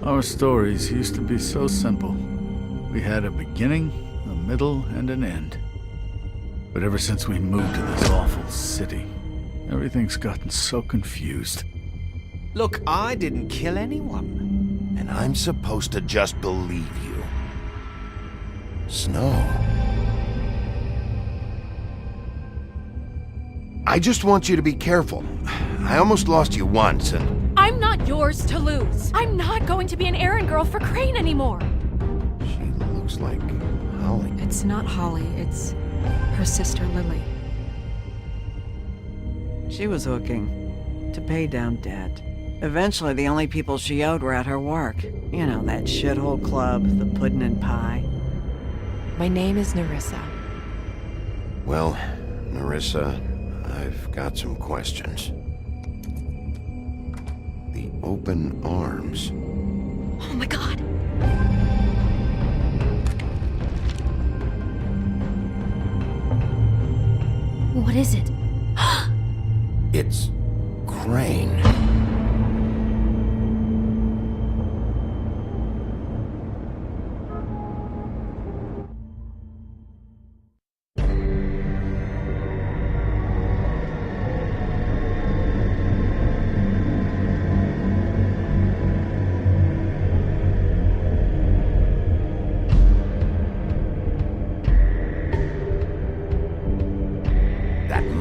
Our stories used to be so simple. We had a beginning, a middle, and an end. But ever since we moved to this awful city, everything's gotten so confused. Look, I didn't kill anyone. And I'm supposed to just believe you. Snow. I just want you to be careful. I almost lost you once, and... I'm not yours to lose. I'm not going to be an errand girl for Crane anymore. She looks like Holly. It's not Holly, it's her sister Lily. She was hooking to pay down debt. Eventually, the only people she owed were at her work. You know, that shithole club, the puddin' and pie. My name is Nerissa. Well, Nerissa, I've got some questions. The open arms. Oh my god. What is it? It's Crane.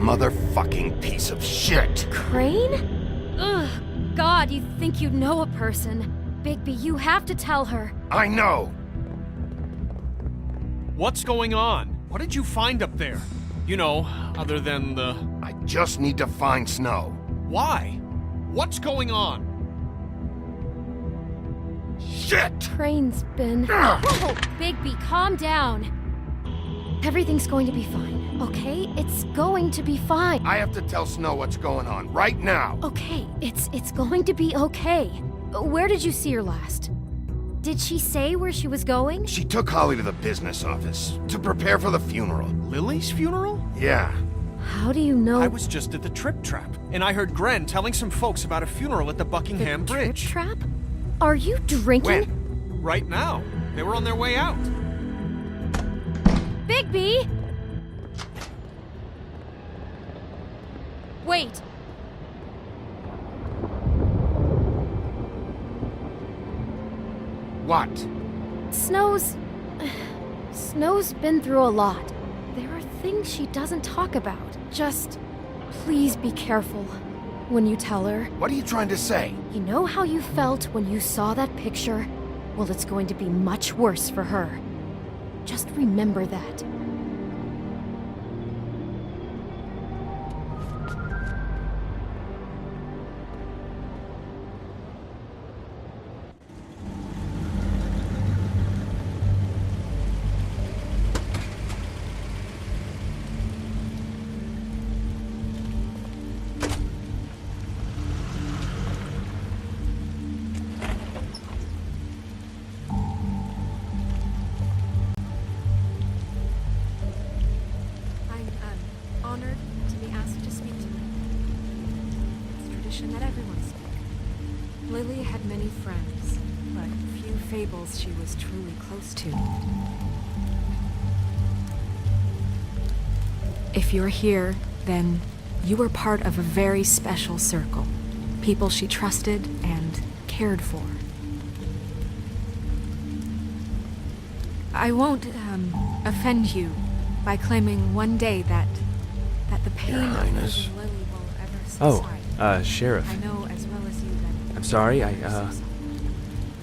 Motherfucking piece of shit! Crane? Ugh, God, you think you know a person. Bigby, you have to tell her. I know! What's going on? What did you find up there? You know, other than the... I just need to find Snow. Why? What's going on? Shit! Crane's been... Whoa! Bigby, calm down. Everything's going to be fine, okay? It's going to be fine. I have to tell Snow what's going on, right now! Okay, it's going to be okay. Where did you see her last? Did she say where she was going? She took Holly to the business office to prepare for the funeral. Lily's funeral? Yeah. How do you know? I was just at the Trip Trap, and I heard Gren telling some folks about a funeral at the Buckingham Bridge. Trip Trap? Are you drinking? When? Right now. They were on their way out. Bigby! Wait. What? Snow's been through a lot. There are things she doesn't talk about. Just please be careful when you tell her. What are you trying to say? You know how you felt when you saw that picture? Well, it's going to be much worse for her. Just remember that. Honored to be asked to speak to me. It's tradition that everyone speak. Lily had many friends, but few fables she was truly close to. If you're here, then you were part of a very special circle. People she trusted and cared for. I won't, offend you by claiming one day that the pain Your of Highness. losing Lily will ever subside. Sheriff. I know as well as you that... I'm sorry, I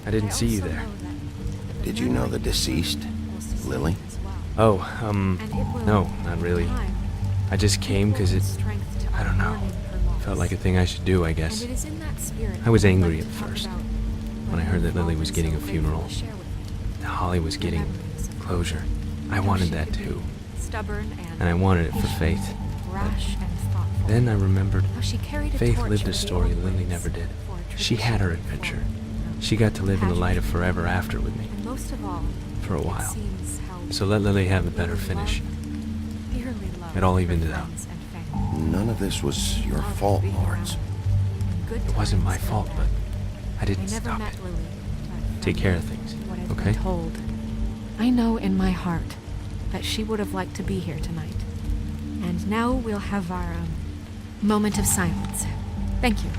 didn't see you there. Did you know the deceased, Lily? Oh, no, not really. I just came because I don't know, felt like a thing I should do, I guess. I was angry at first, when I heard that Lily was getting a funeral. Holly was getting closure. I wanted that too. And I wanted it for Faith. But then I remembered Faith lived a story Lily never did. She had her adventure. She got to live in the light of forever after with me. for a while. So let Lily have a better finish. It all evened it out. None of this was your fault, Lawrence. It wasn't my fault, but I didn't stop it. Take care of things, okay? I know in my heart that she would have liked to be here tonight. And now we'll have our moment of silence. Thank you.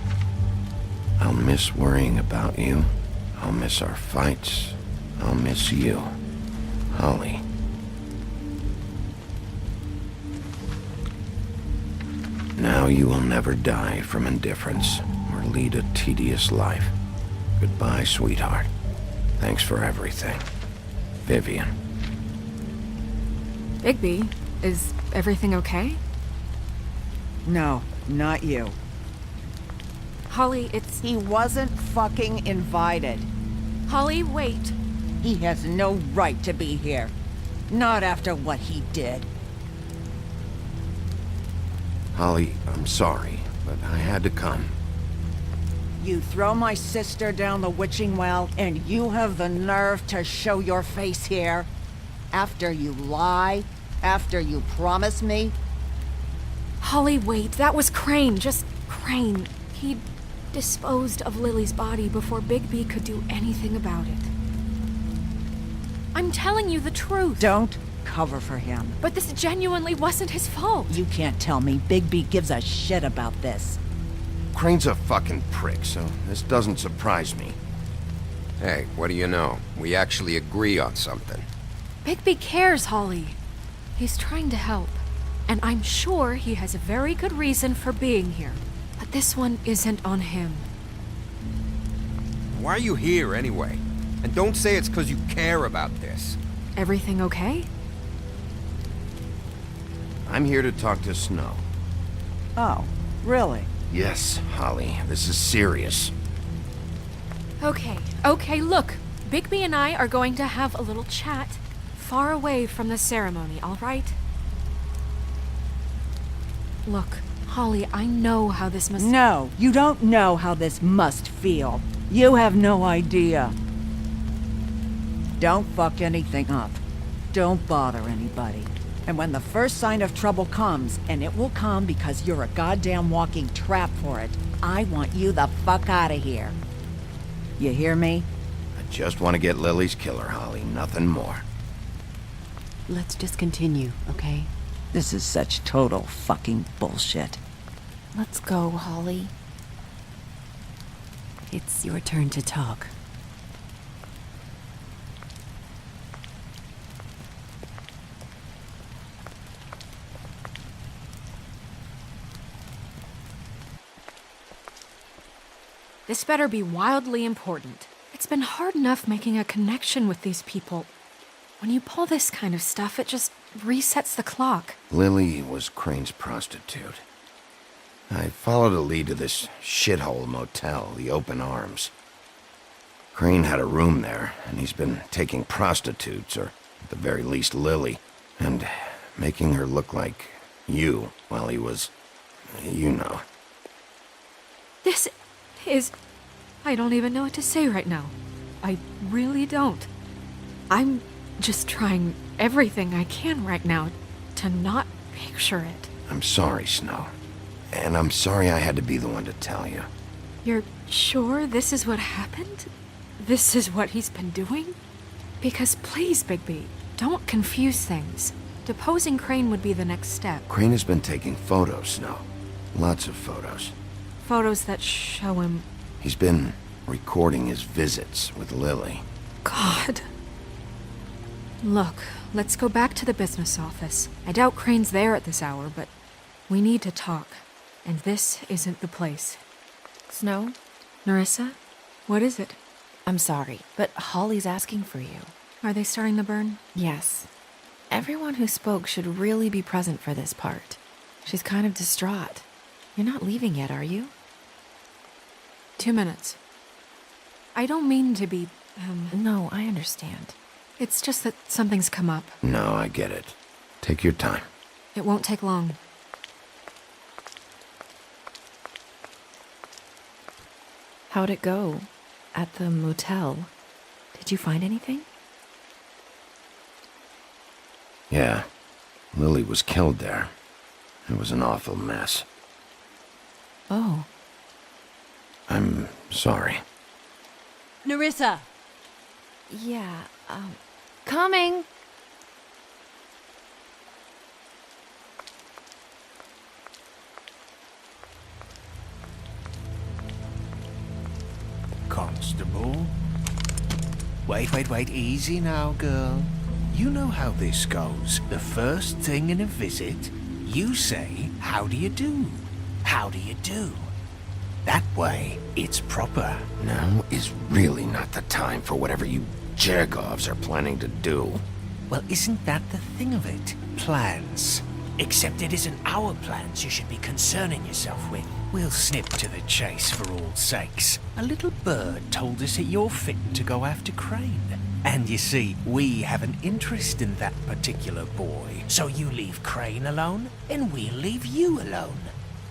I'll miss worrying about you. I'll miss our fights. I'll miss you, Holly. Now you will never die from indifference or lead a tedious life. Goodbye, sweetheart. Thanks for everything. Vivian. Bigby, is everything okay? No, not you. Holly, it's... He wasn't fucking invited. Holly, wait. He has no right to be here. Not after what he did. Holly, I'm sorry, but I had to come. You throw my sister down the witching well, and you have the nerve to show your face here? After you lie? After you promise me? Holly, wait. That was Crane. Just Crane. He disposed of Lily's body before Bigby could do anything about it. I'm telling you the truth. Don't cover for him. But this genuinely wasn't his fault. You can't tell me Bigby gives a shit about this. Crane's a fucking prick, so this doesn't surprise me. Hey, what do you know? We actually agree on something. Bigby cares, Holly. He's trying to help. And I'm sure he has a very good reason for being here. But this one isn't on him. Why are you here anyway? And don't say it's because you care about this. Everything okay? I'm here to talk to Snow. Oh, really? Yes, Holly, this is serious. Okay, look. Bigby and I are going to have a little chat far away from the ceremony, all right? Look, Holly, I know how this must... No, you don't know how this must feel. You have no idea. Don't fuck anything up. Don't bother anybody. And when the first sign of trouble comes, and it will come because you're a goddamn walking trap for it, I want you the fuck out of here. You hear me? I just want to get Lily's killer, Holly, nothing more. Let's just continue, okay? This is such total fucking bullshit. Let's go, Holly. It's your turn to talk. This better be wildly important. It's been hard enough making a connection with these people. When you pull this kind of stuff, it just resets the clock. Lily was Crane's prostitute. I followed a lead to this shithole motel, the Open Arms. Crane had a room there, and he's been taking prostitutes, or at the very least Lily, and making her look like you while he was, you know. This is... I don't even know what to say right now. I really don't. I'm just trying everything I can right now to not picture it. I'm sorry, Snow. And I'm sorry I had to be the one to tell you. You're sure this is what happened? This is what he's been doing? Because please, Bigby, don't confuse things. Deposing Crane would be the next step. Crane has been taking photos, Snow. Lots of photos. Photos that show him... He's been recording his visits with Lily. God. Look, let's go back to the business office. I doubt Crane's there at this hour, but we need to talk. And this isn't the place. Snow? Nerissa? What is it? I'm sorry, but Holly's asking for you. Are they starting the burn? Yes. Everyone who spoke should really be present for this part. She's kind of distraught. You're not leaving yet, are you? 2 minutes. I don't mean to be, No, I understand. It's just that something's come up. No, I get it. Take your time. It won't take long. How'd it go? At the motel? Did you find anything? Yeah. Lily was killed there. It was an awful mess. Oh. I'm sorry. Nerissa! Yeah, coming! Constable? Wait, easy now, girl. You know how this goes. The first thing in a visit, you say, how do you do? How do you do? That way, it's proper. Now is really not the time for whatever you Jergovs are planning to do. Well, isn't that the thing of it? Plans. Except it isn't our plans you should be concerning yourself with. We'll snip to the chase for all sakes. A little bird told us that you're fitting to go after Crane. And you see, we have an interest in that particular boy. So you leave Crane alone, and we'll leave you alone.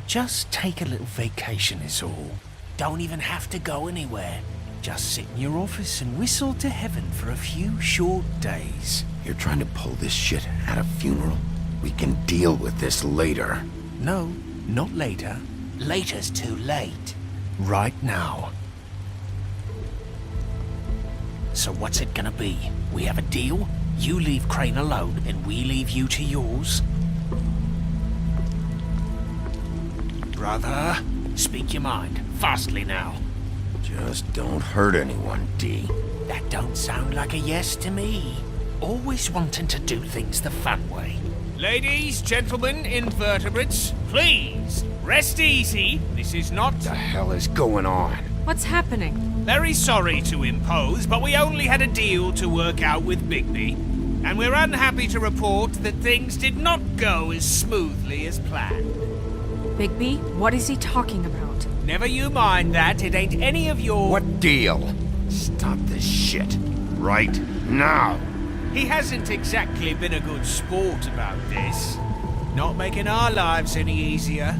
Just take a little vacation is all. Don't even have to go anywhere. Just sit in your office and whistle to heaven for a few short days. You're trying to pull this shit at a funeral? We can deal with this later. No, not later. Later's too late. Right now. So what's it gonna be? We have a deal? You leave Crane alone and we leave you to yours? Brother, speak your mind. Fastly now. Just don't hurt anyone, D. That don't sound like a yes to me. Always wanting to do things the fun way. Ladies, gentlemen, invertebrates, please, rest easy. This is not... What the hell is going on? What's happening? Very sorry to impose, but we only had a deal to work out with Bigby. And we're unhappy to report that things did not go as smoothly as planned. Bigby, what is he talking about? Never you mind that, it ain't any of your... What deal? Stop this shit. Right now. He hasn't exactly been a good sport about this. Not making our lives any easier.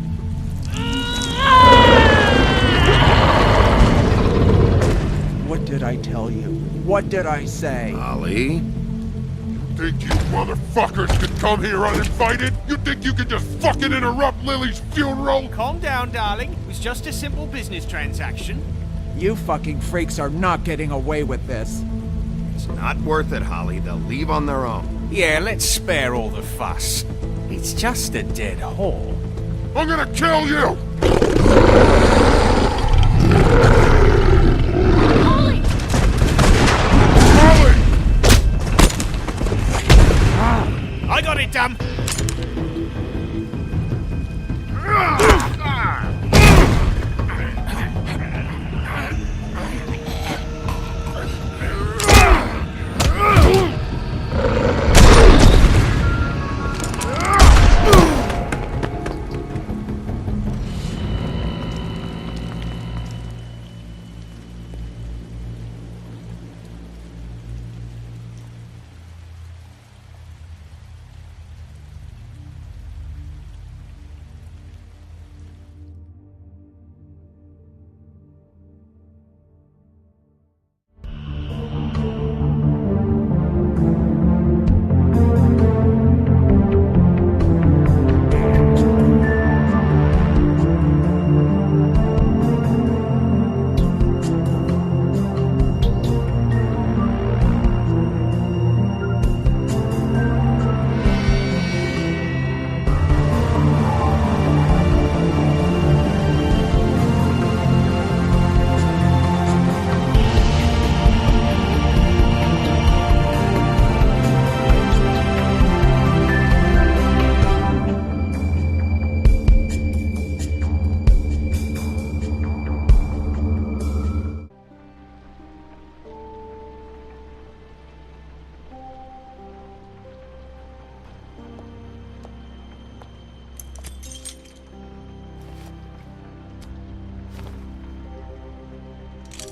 What did I tell you? What did I say? Ollie? You think you motherfuckers could come here uninvited? You think you could just fucking interrupt Lily's funeral? Calm down, darling. It was just a simple business transaction. You fucking freaks are not getting away with this. It's not worth it, Holly. They'll leave on their own. Yeah, let's spare all the fuss. It's just a dead hole. I'm gonna kill you! Holly! Holly! I got it, damn!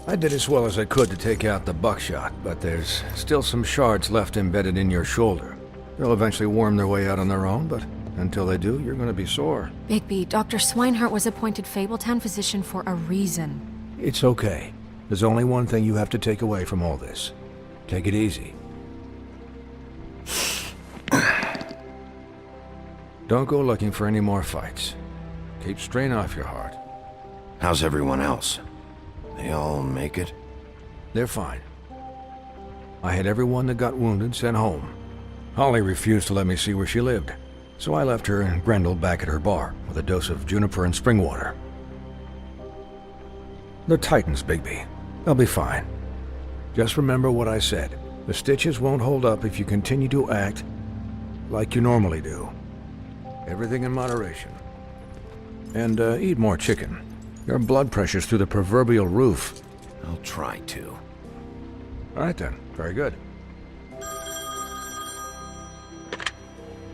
I did as well as I could to take out the buckshot, but there's still some shards left embedded in your shoulder. They'll eventually worm their way out on their own, but until they do, you're gonna be sore. Bigby, Dr. Swinehart was appointed Fabletown physician for a reason. It's okay. There's only one thing you have to take away from all this. Take it easy. Don't go looking for any more fights. Keep strain off your heart. How's everyone else? They all make it? They're fine. I had everyone that got wounded sent home. Holly refused to let me see where she lived, so I left her and Grendel back at her bar with a dose of juniper and spring water. They're Titans, Bigby. They'll be fine. Just remember what I said. The stitches won't hold up if you continue to act like you normally do. Everything in moderation. And eat more chicken. Your blood pressure's through the proverbial roof. I'll try to. All right then. Very good.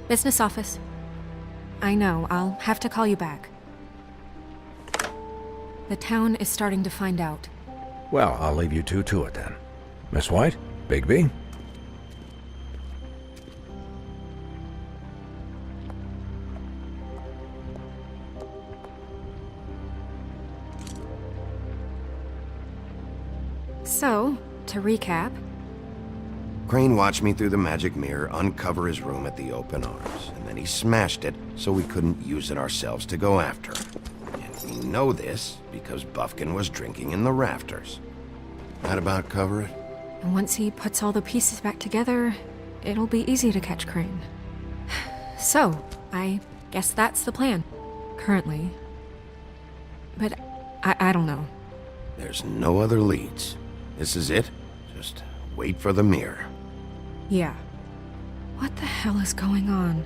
Business office. I know, I'll have to call you back. The town is starting to find out. Well, I'll leave you two to it then. Miss White, Bigby. So, to recap... Crane watched me through the magic mirror uncover his room at the open arms, and then he smashed it so we couldn't use it ourselves to go after him. And we know this because Buffkin was drinking in the rafters. That about cover it? And once he puts all the pieces back together, it'll be easy to catch Crane. So, I guess that's the plan. Currently. But I don't know. There's no other leads. This is it. Just wait for the mirror. Yeah. What the hell is going on?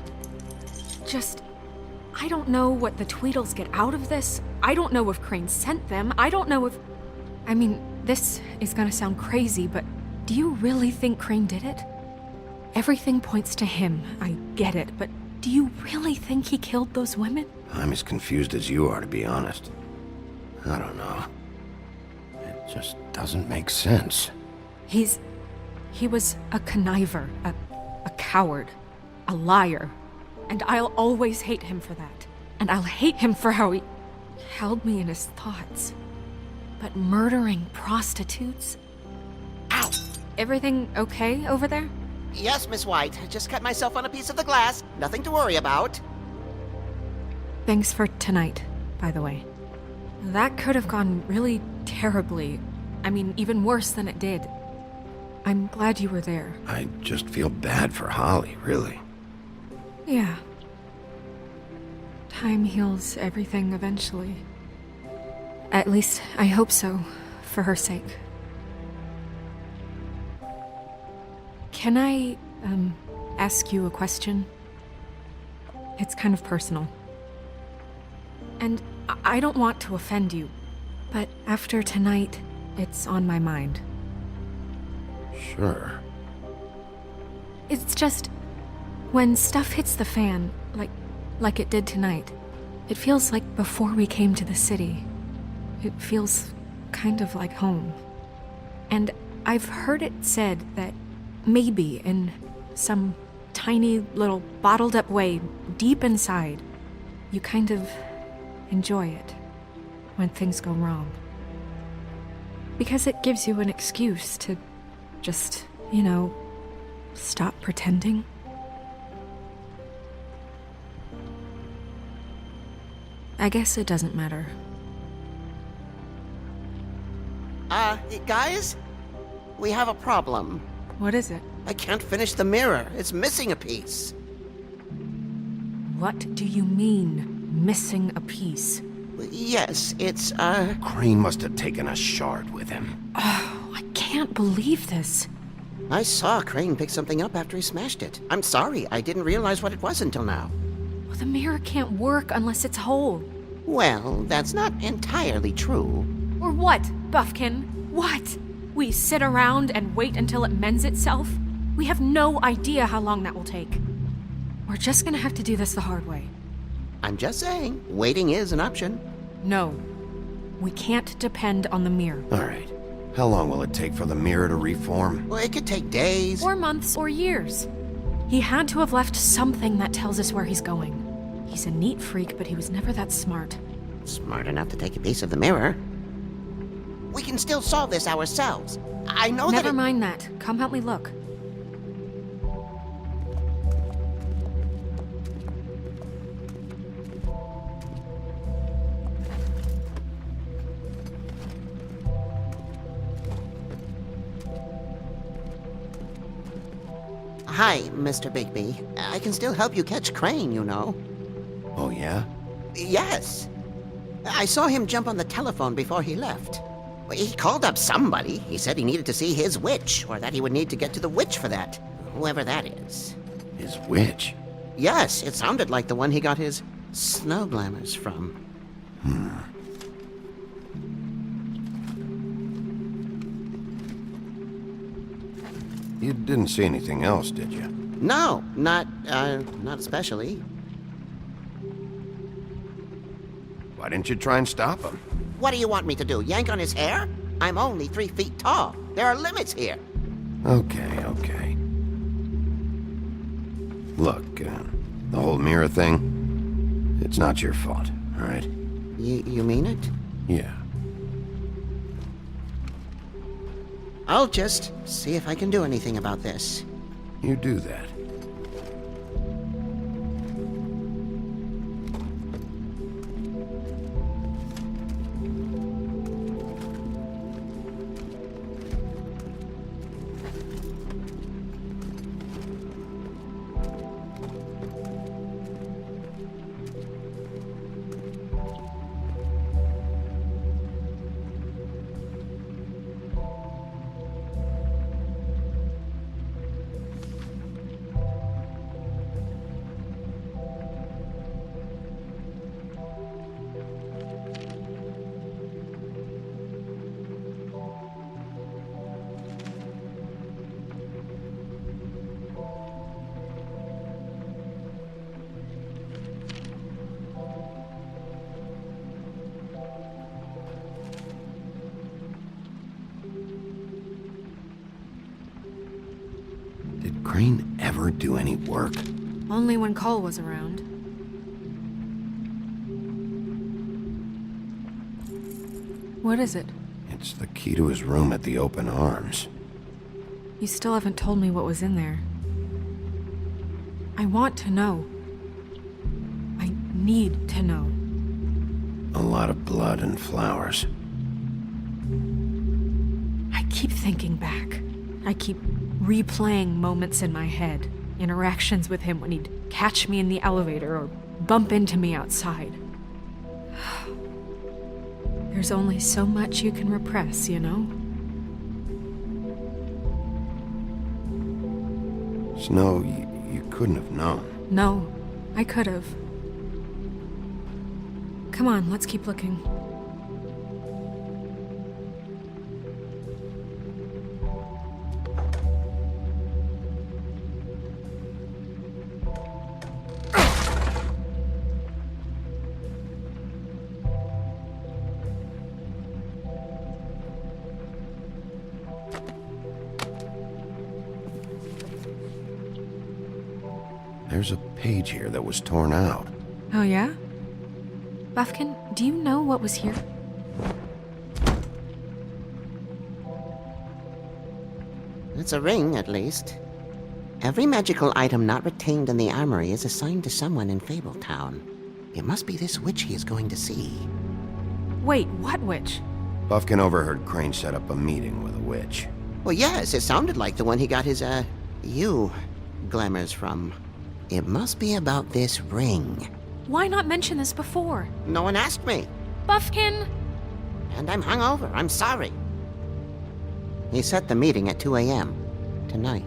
I don't know what the Tweedles get out of this. I don't know if Crane sent them. I don't know if... I mean, this is gonna sound crazy, but do you really think Crane did it? Everything points to him. I get it, but do you really think he killed those women? I'm as confused as you are, to be honest. I don't know. It just doesn't make sense. He was a conniver, a coward, a liar. And I'll always hate him for that. And I'll hate him for how he held me in his thoughts. But murdering prostitutes? Ow! Everything okay over there? Yes, Miss White. Just cut myself on a piece of the glass. Nothing to worry about. Thanks for tonight, by the way. That could have gone really terribly. I mean, even worse than it did. I'm glad you were there. I just feel bad for Holly, really. Yeah. Time heals everything eventually. At least, I hope so, for her sake. Can I, ask you a question? It's kind of personal. And I don't want to offend you, but after tonight, it's on my mind. Sure. It's just, when stuff hits the fan, like it did tonight, it feels like before we came to the city. It feels kind of like home. And I've heard it said that maybe in some tiny little bottled up way deep inside, you kind of enjoy it when things go wrong. Because it gives you an excuse to just, stop pretending. I guess it doesn't matter. Guys? We have a problem. What is it? I can't finish the mirror. It's missing a piece. What do you mean, missing a piece? Yes, it's, Crane must have taken a shard with him. Oh, I can't believe this. I saw Crane pick something up after he smashed it. I'm sorry, I didn't realize what it was until now. Well, the mirror can't work unless it's whole. Well, that's not entirely true. Or what, Buffkin? What? We sit around and wait until it mends itself? We have no idea how long that will take. We're just gonna have to do this the hard way. I'm just saying, waiting is an option. No. We can't depend on the mirror. All right. How long will it take for the mirror to reform? Well, it could take days. Or months or years. He had to have left something that tells us where he's going. He's a neat freak, but he was never that smart. Smart enough to take a piece of the mirror. We can still solve this ourselves. I know Never mind that. Come help me look. Hi, Mr. Bigby. I can still help you catch Crane, you know. Oh, yeah? Yes. I saw him jump on the telephone before he left. He called up somebody. He said he needed to see his witch, or that he would need to get to the witch for that. Whoever that is. His witch? Yes, it sounded like the one he got his snow glamours from. You didn't see anything else, did you? No, not especially. Why didn't you try and stop him? What do you want me to do, yank on his hair? I'm only 3 feet tall. There are limits here. Okay. Look, the whole mirror thing, it's not your fault, all right? You mean it? Yeah. I'll just see if I can do anything about this. You do that. Did Crane ever do any work? Only when Cole was around. What is it? It's the key to his room at the Open Arms. You still haven't told me what was in there. I want to know. I need to know. A lot of blood and flowers. I keep thinking back. I keep replaying moments in my head. Interactions with him when he'd catch me in the elevator or bump into me outside. There's only so much you can repress, you know? Snow, you couldn't have known. No, I could have. Come on, let's keep looking. There's a page here that was torn out. Oh, yeah? Buffkin, do you know what was here? It's a ring, at least. Every magical item not retained in the armory is assigned to someone in Fabletown. It must be this witch he is going to see. Wait, what witch? Buffkin overheard Crane set up a meeting with a witch. Well, yes, it sounded like the one he got his, glamours from. It must be about this ring. Why not mention this before? No one asked me. Buffkin! And I'm hungover. I'm sorry. He set the meeting at 2 a.m. tonight.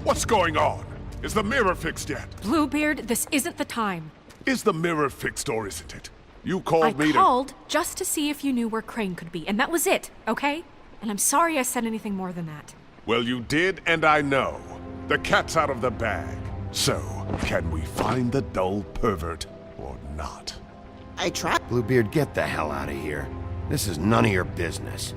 What's going on? Is the mirror fixed yet? Bluebeard, this isn't the time. Is the mirror fixed or isn't it? You called me to... I called just to see if you knew where Crane could be, and that was it, okay? And I'm sorry I said anything more than that. Well, you did, and I know. The cat's out of the bag. So, can we find the dull pervert or not? I tried. Bluebeard, get the hell out of here. This is none of your business.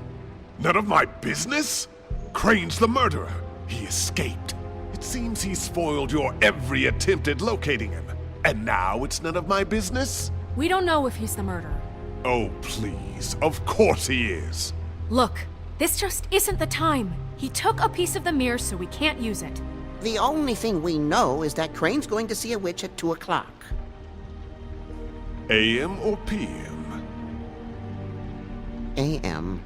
None of my business? Crane's the murderer. He escaped. It seems he spoiled your every attempt at locating him. And now it's none of my business? We don't know if he's the murderer. Oh, please. Of course he is. Look, this just isn't the time. He took a piece of the mirror, so we can't use it. The only thing we know is that Crane's going to see a witch at 2 o'clock. AM or PM? AM.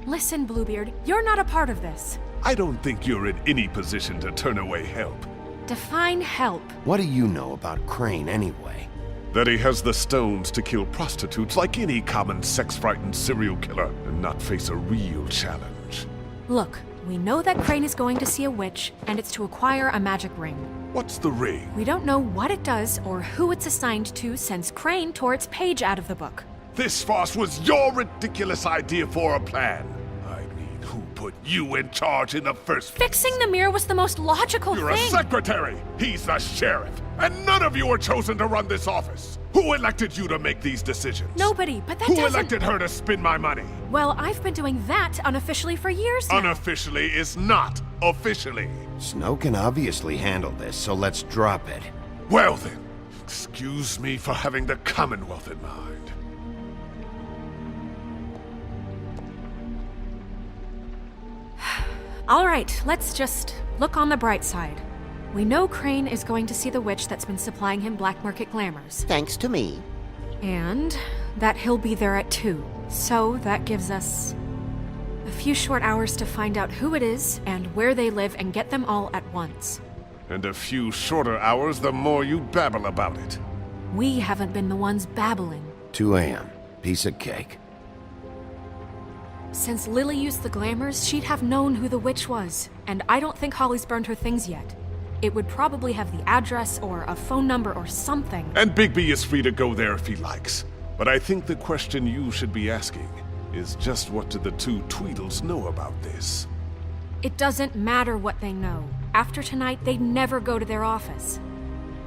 Listen, Bluebeard, you're not a part of this. I don't think you're in any position to turn away help. Define help. What do you know about Crane anyway? That he has the stones to kill prostitutes like any common sex-frightened serial killer and not face a real challenge. Look, we know that Crane is going to see a witch, and it's to acquire a magic ring. What's the ring? We don't know what it does or who it's assigned to since Crane tore its page out of the book. This farce was your ridiculous idea for a plan. I mean, who put you in charge in the first place? Fixing the mirror was the most logical You're thing. a secretary! He's the sheriff! And none of you were chosen to run this office! Who elected you to make these decisions? Nobody, but that Who doesn't... elected her to spend my money? Well, I've been doing that unofficially for years now. Unofficially is not officially. Snow can obviously handle this, so let's drop it. Well then, excuse me for having the Commonwealth in mind. All right, let's just look on the bright side. We know Crane is going to see the witch that's been supplying him black market glamours. Thanks to me. And that he'll be there at 2. So that gives us a few short hours to find out who it is and where they live and get them all at once. And a few shorter hours the more you babble about it. We haven't been the ones babbling. 2 a.m. Piece of cake. Since Lily used the glamours, she'd have known who the witch was. And I don't think Holly's burned her things yet. It would probably have the address or a phone number or something. And Bigby is free to go there if he likes. But I think the question you should be asking is just what do the 2 Tweedles know about this? It doesn't matter what they know. After tonight, they'd never go to their office.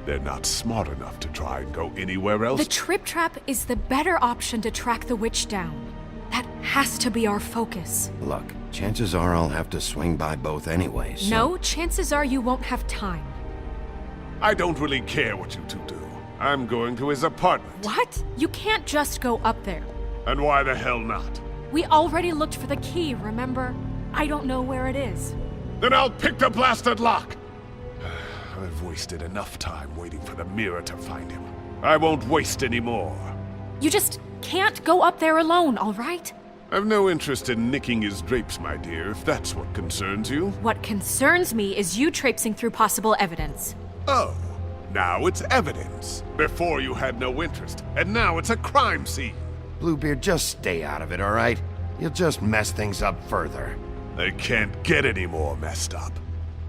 They're not smart enough to try and go anywhere else. The Trip Trap is the better option to track the witch down. That has to be our focus. Look, chances are I'll have to swing by both anyways. So... No, chances are you won't have time. I don't really care what you 2 do. I'm going to his apartment. What? You can't just go up there. And why the hell not? We already looked for the key, remember? I don't know where it is. Then I'll pick the blasted lock! I've wasted enough time waiting for the mirror to find him. I won't waste any more. You just can't go up there alone, all right? I've no interest in nicking his drapes, my dear, if that's what concerns you. What concerns me is you traipsing through possible evidence. Oh, now it's evidence. Before you had no interest, and now it's a crime scene. Bluebeard, just stay out of it, all right? You'll just mess things up further. They can't get any more messed up.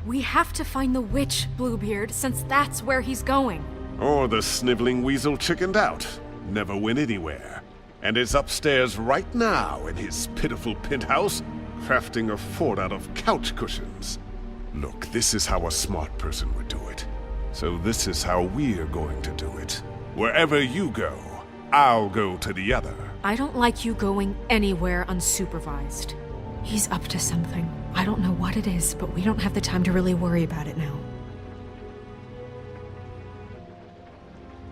We have to find the witch, Bluebeard, since that's where he's going. Or the sniveling weasel chickened out. Never went anywhere. And is upstairs right now in his pitiful penthouse, crafting a fort out of couch cushions. Look, this is how a smart person would do it. So this is how we're going to do it. Wherever you go, I'll go to the other. I don't like you going anywhere unsupervised. He's up to something. I don't know what it is, but we don't have the time to really worry about it now.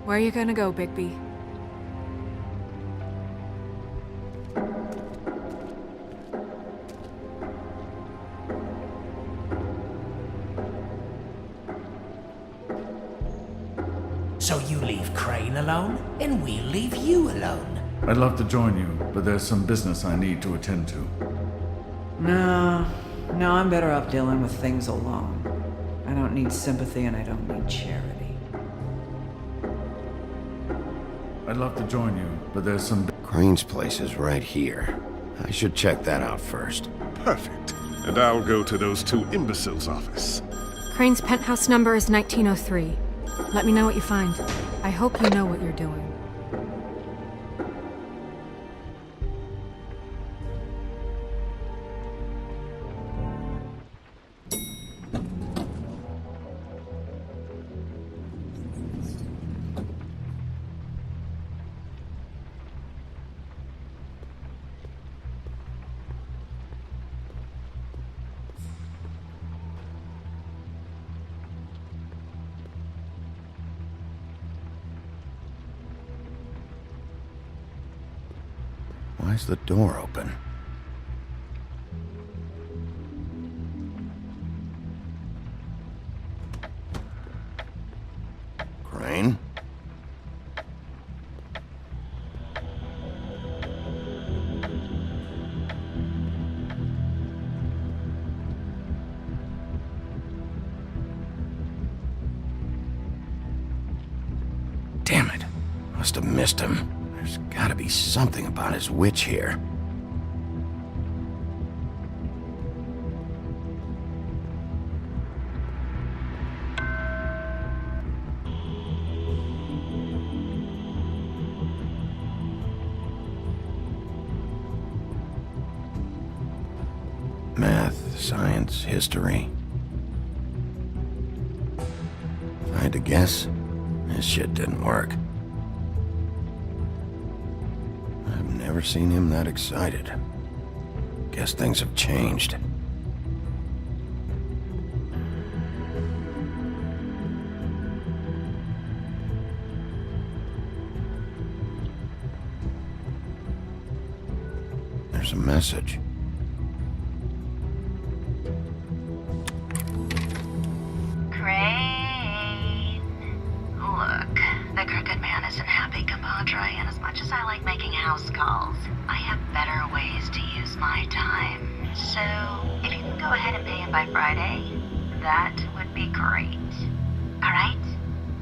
Where are you gonna go, Bigby? So you leave Crane alone, and we'll leave you alone. I'd love to join you, but there's some business I need to attend to. No, I'm better off dealing with things alone. I don't need sympathy and I don't need charity. I'd love to join you, but there's some... Crane's place is right here. I should check that out first. Perfect. And I'll go to those 2 imbeciles' office. Crane's penthouse number is 1903. Let me know what you find. I hope you know what you're doing. Why's the door open? Crane? Must have missed him. There's gotta be something about his witch here. Math, science, history. If I had to guess, this shit didn't work. I've never seen him that excited. Guess things have changed. There's a message. Crane. Look, the crooked man isn't happy, compadre, and as much as I like making house calls, I have better ways to use my time. So, if you can go ahead and pay him by Friday, that would be great. Alright?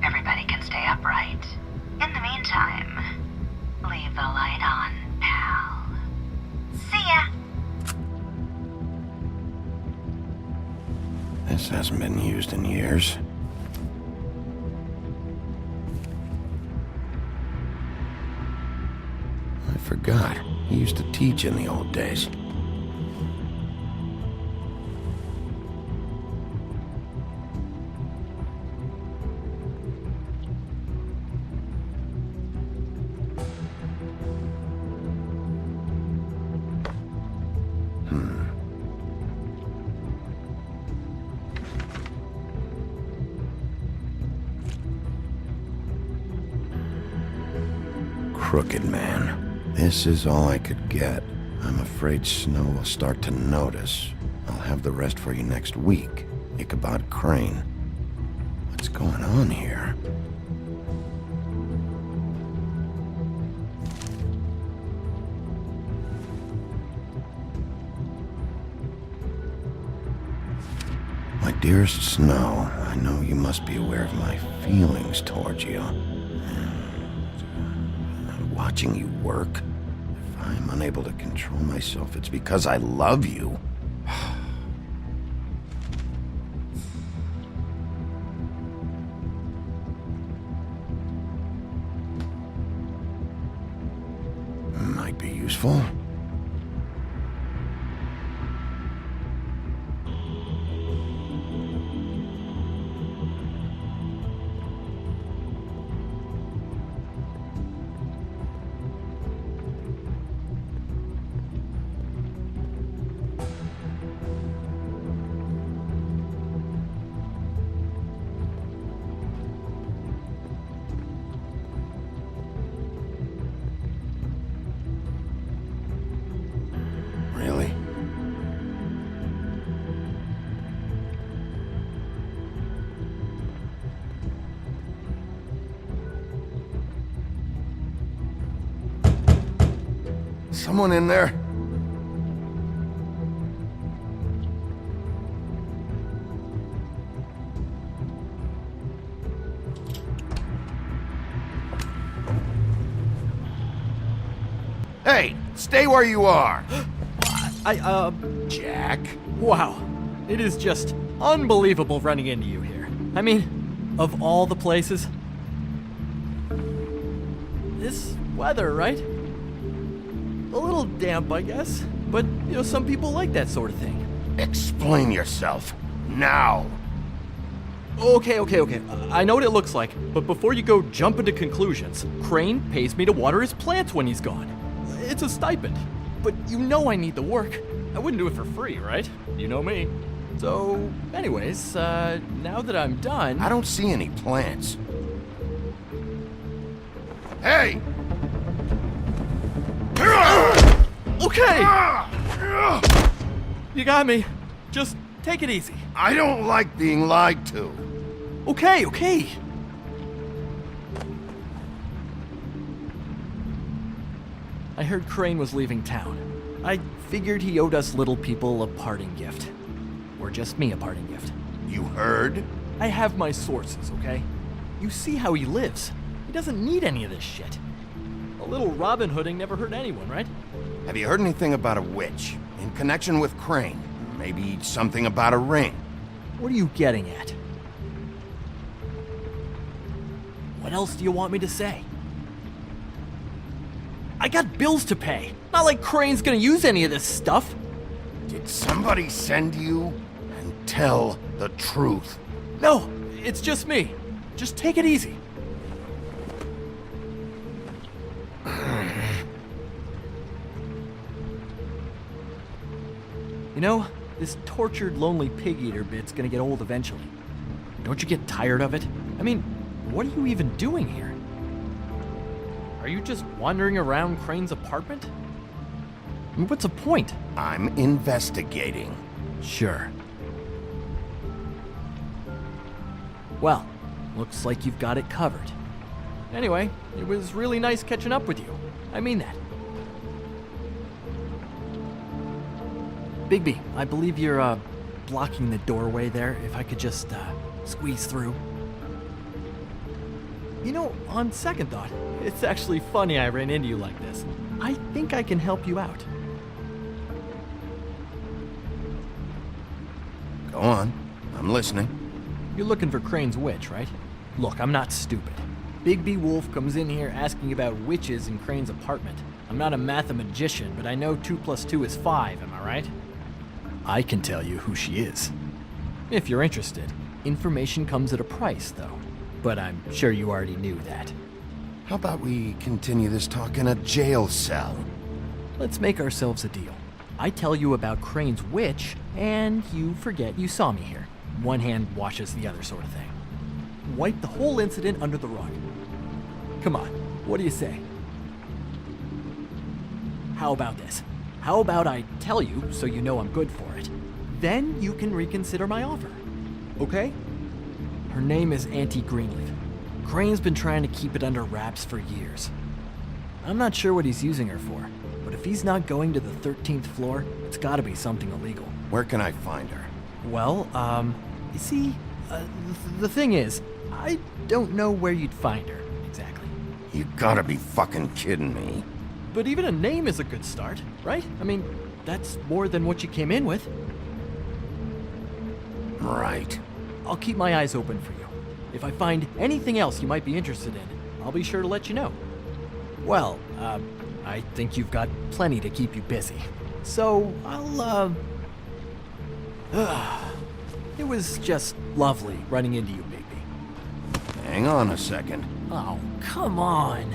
Everybody can stay upright. In the meantime, leave the light on, pal. See ya! This hasn't been used in years. I forgot. He used to teach in the old days. Crooked man. This is all I could get. I'm afraid Snow will start to notice. I'll have the rest for you next week. Ichabod Crane. What's going on here? My dearest Snow, I know you must be aware of my feelings towards you. Watching you work, if I'm unable to control myself, it's because I love you. Might be useful. Really? Someone in there? Hey, stay where you are. Jack? Wow. It is just unbelievable running into you here. I mean, of all the places. This weather, right? A little damp, I guess. But, you know, some people like that sort of thing. Explain yourself. Now. Okay. I know what it looks like, but before you go jumping to conclusions, Crane pays me to water his plants when he's gone. It's a stipend. But you know I need the work. I wouldn't do it for free, right? You know me. So, anyways, now that I'm done... I don't see any plants. Hey! Okay! You got me. Just take it easy. I don't like being lied to. Okay. I heard Crane was leaving town. I figured he owed us little people a parting gift. Or just me a parting gift. You heard? I have my sources, okay? You see how he lives. He doesn't need any of this shit. A little Robin Hooding never hurt anyone, right? Have you heard anything about a witch in connection with Crane? Maybe something about a ring? What are you getting at? What else do you want me to say? I got bills to pay. Not like Crane's gonna use any of this stuff. Did somebody send you? And tell the truth. No, it's just me. Just take it easy. You know, this tortured, lonely pig-eater bit's gonna get old eventually. Don't you get tired of it? I mean, what are you even doing here? Are you just wandering around Crane's apartment? I mean, what's the point? I'm investigating. Sure. Well, looks like you've got it covered. Anyway, it was really nice catching up with you. I mean that. Bigby, I believe you're, blocking the doorway there. If I could just, squeeze through. You know, on second thought, it's actually funny I ran into you like this. I think I can help you out. Go on. I'm listening. You're looking for Crane's witch, right? Look, I'm not stupid. Bigby Wolf comes in here asking about witches in Crane's apartment. I'm not a mathematician, but I know 2 + 2 is 5, am I right? I can tell you who she is. If you're interested. Information comes at a price, though. But I'm sure you already knew that. How about we continue this talk in a jail cell? Let's make ourselves a deal. I tell you about Crane's witch, and you forget you saw me here. One hand washes the other sort of thing. Wipe the whole incident under the rug. Come on, what do you say? How about this? How about I tell you so you know I'm good for it? Then you can reconsider my offer. Okay? Her name is Auntie Greenleaf. Crane's been trying to keep it under wraps for years. I'm not sure what he's using her for, but if he's not going to the 13th floor, it's gotta be something illegal. Where can I find her? Well, you see, the thing is, I don't know where you'd find her, exactly. You gotta be fucking kidding me. But even a name is a good start, right? I mean, that's more than what you came in with. Right. I'll keep my eyes open for you. If I find anything else you might be interested in, I'll be sure to let you know. Well, I think you've got plenty to keep you busy. So, I'll, it was just lovely running into you, Bigby. Hang on a second. Oh, come on.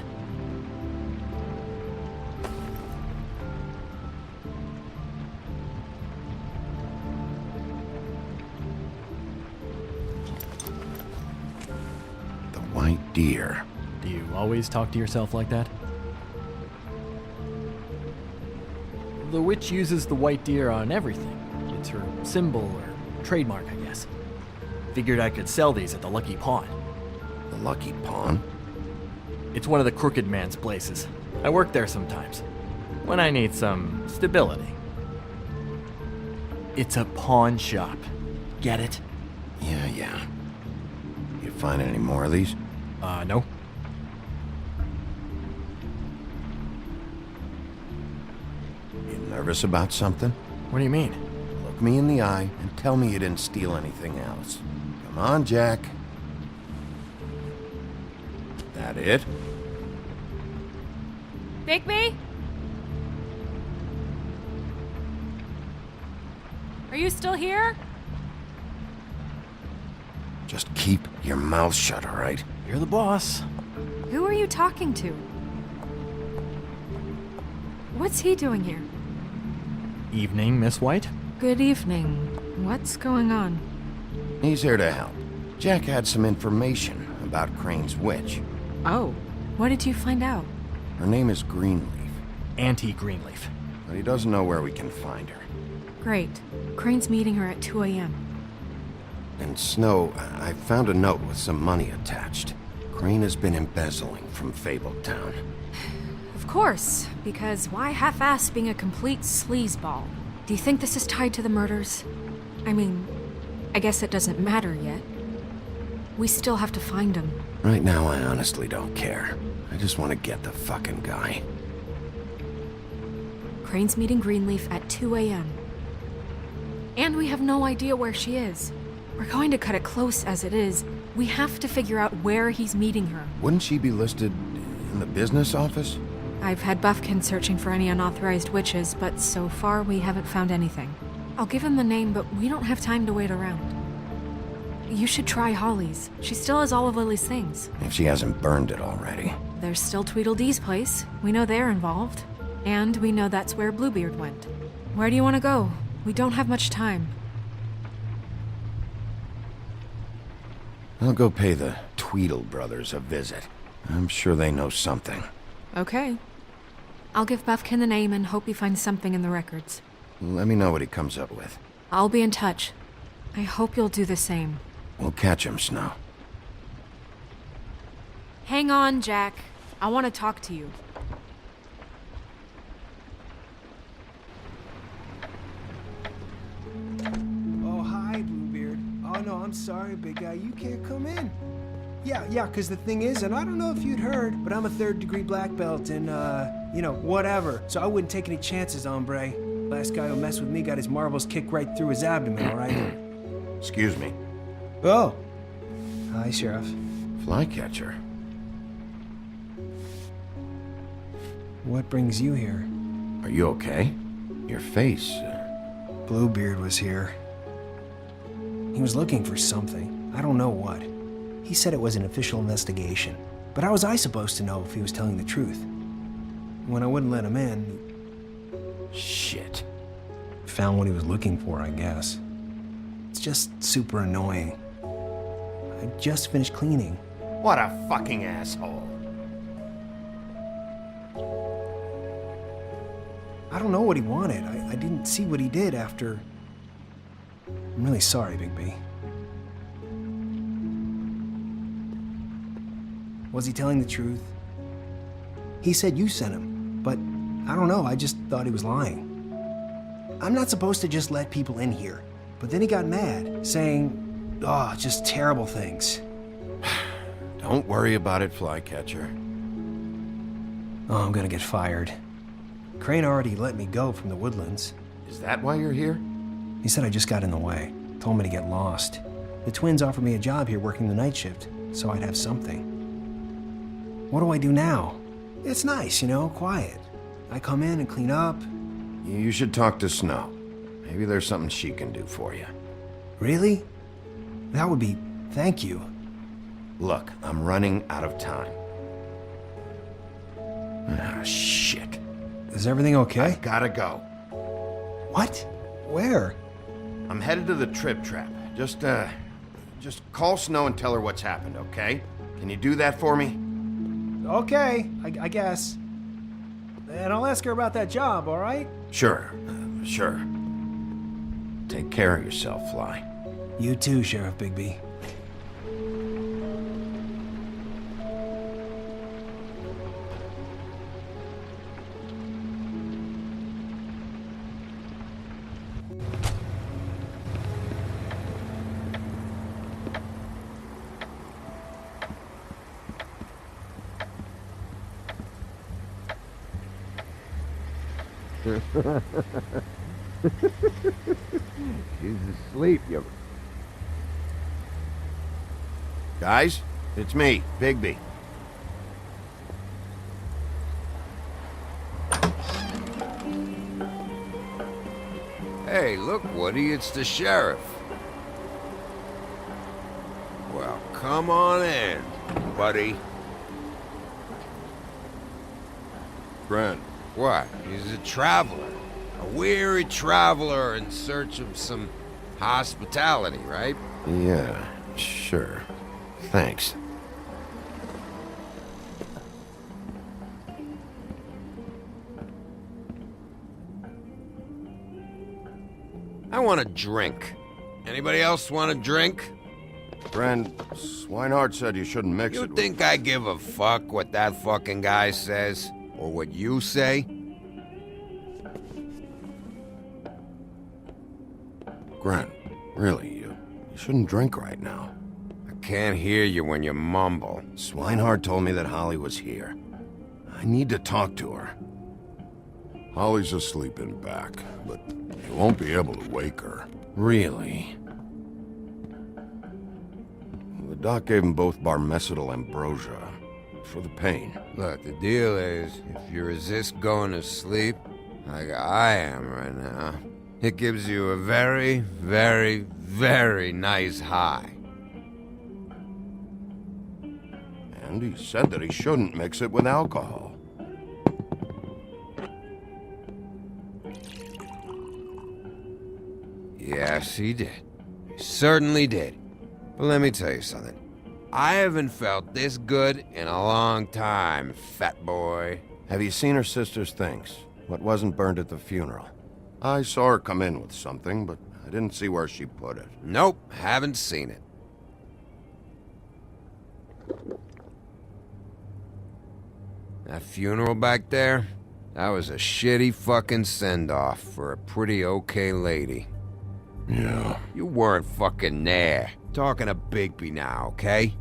The white deer. Do you always talk to yourself like that? The witch uses the white deer on everything. It's her symbol or trademark, I guess. Figured I could sell these at the Lucky Pawn. The Lucky Pawn? It's one of the crooked man's places. I work there sometimes, when I need some stability. It's a pawn shop. Get it? Yeah. You find any more of these? No. You nervous about something? What do you mean? Look me in the eye and tell me you didn't steal anything else. Come on, Jack. That it? Bigby? Are you still here? Just keep your mouth shut, all right? You're the boss. Who are you talking to? What's he doing here? Evening, Miss White. Good evening. What's going on? He's here to help. Jack had some information about Crane's witch. Oh, what did you find out? Her name is Greenleaf. Auntie Greenleaf. But he doesn't know where we can find her. Great. Crane's meeting her at 2 a.m. And Snow, I found a note with some money attached. Crane has been embezzling from Fabletown. Of course, because why half-ass being a complete sleazeball? Do you think this is tied to the murders? I mean, I guess it doesn't matter yet. We still have to find him. Right now, I honestly don't care. I just want to get the fucking guy. Crane's meeting Greenleaf at 2 a.m. And we have no idea where she is. We're going to cut it close as it is. We have to figure out where he's meeting her. Wouldn't she be listed in the business office? I've had Buffkin searching for any unauthorized witches, but so far we haven't found anything. I'll give him the name, but we don't have time to wait around. You should try Holly's. She still has all of Lily's things. If she hasn't burned it already. There's still Tweedledee's place. We know they're involved. And we know that's where Bluebeard went. Where do you want to go? We don't have much time. I'll go pay the Tweedle brothers a visit. I'm sure they know something. Okay. I'll give Buffkin the name and hope he finds something in the records. Let me know what he comes up with. I'll be in touch. I hope you'll do the same. We'll catch him, Snow. Hang on, Jack. I want to talk to you. Oh, hi, Bluebeard. Oh, no, I'm sorry, big guy. You can't come in. Yeah, because the thing is, and I don't know if you'd heard, but I'm a third-degree black belt and, whatever. So I wouldn't take any chances, hombre. Last guy who messed with me got his marbles kicked right through his abdomen, all right? Excuse me. Oh. Hi, Sheriff. Flycatcher. What brings you here? Are you okay? Your face... Bluebeard was here. He was looking for something. I don't know what. He said it was an official investigation. But how was I supposed to know if he was telling the truth? When I wouldn't let him in... Shit. Found what he was looking for, I guess. It's just super annoying. I just finished cleaning. What a fucking asshole. I don't know what he wanted. I didn't see what he did after... I'm really sorry, Big B. Was he telling the truth? He said you sent him, but I don't know, I just thought he was lying. I'm not supposed to just let people in here, but then he got mad, saying, just terrible things. Don't worry about it, Flycatcher. Oh, I'm gonna get fired. Crane already let me go from the Woodlands. Is that why you're here? He said I just got in the way. Told me to get lost. The twins offered me a job here working the night shift, so I'd have something. What do I do now? It's nice, quiet. I come in and clean up. You should talk to Snow. Maybe there's something she can do for you. Really? That would be... thank you. Look, I'm running out of time. Ah, shit. Is everything okay? I've gotta go. What? Where? I'm headed to the Trip Trap. Just call Snow and tell her what's happened, okay? Can you do that for me? Okay, I guess. And I'll ask her about that job, all right? Sure. Take care of yourself, Fly. You too, Sheriff Bigby. She's asleep, you... Guys, it's me, Bigby. Hey, look, Woody, it's the sheriff. Well, come on in, buddy. Brent. What? He's a traveler. A weary traveler in search of some hospitality, right? Yeah, sure. Thanks. I want a drink. Anybody else want a drink? Friend, Swinehart said you shouldn't mix it. You think I give a fuck what that fucking guy says? Or what you say? Grant, really, you shouldn't drink right now. I can't hear you when you mumble. Swinehart told me that Holly was here. I need to talk to her. Holly's asleep in back, but you won't be able to wake her. Really? The doc gave them both Barmecidal ambrosia for the pain. Look, the deal is, if you resist going to sleep, like I am right now, it gives you a very, very, very nice high. And he said that he shouldn't mix it with alcohol. Yes, he did. He certainly did. But let me tell you something. I haven't felt this good in a long time, fat boy. Have you seen her sister's things? What wasn't burned at the funeral? I saw her come in with something, but I didn't see where she put it. Nope, haven't seen it. That funeral back there? That was a shitty fucking send-off for a pretty okay lady. Yeah. You weren't fucking there. Talking to Bigby now, okay?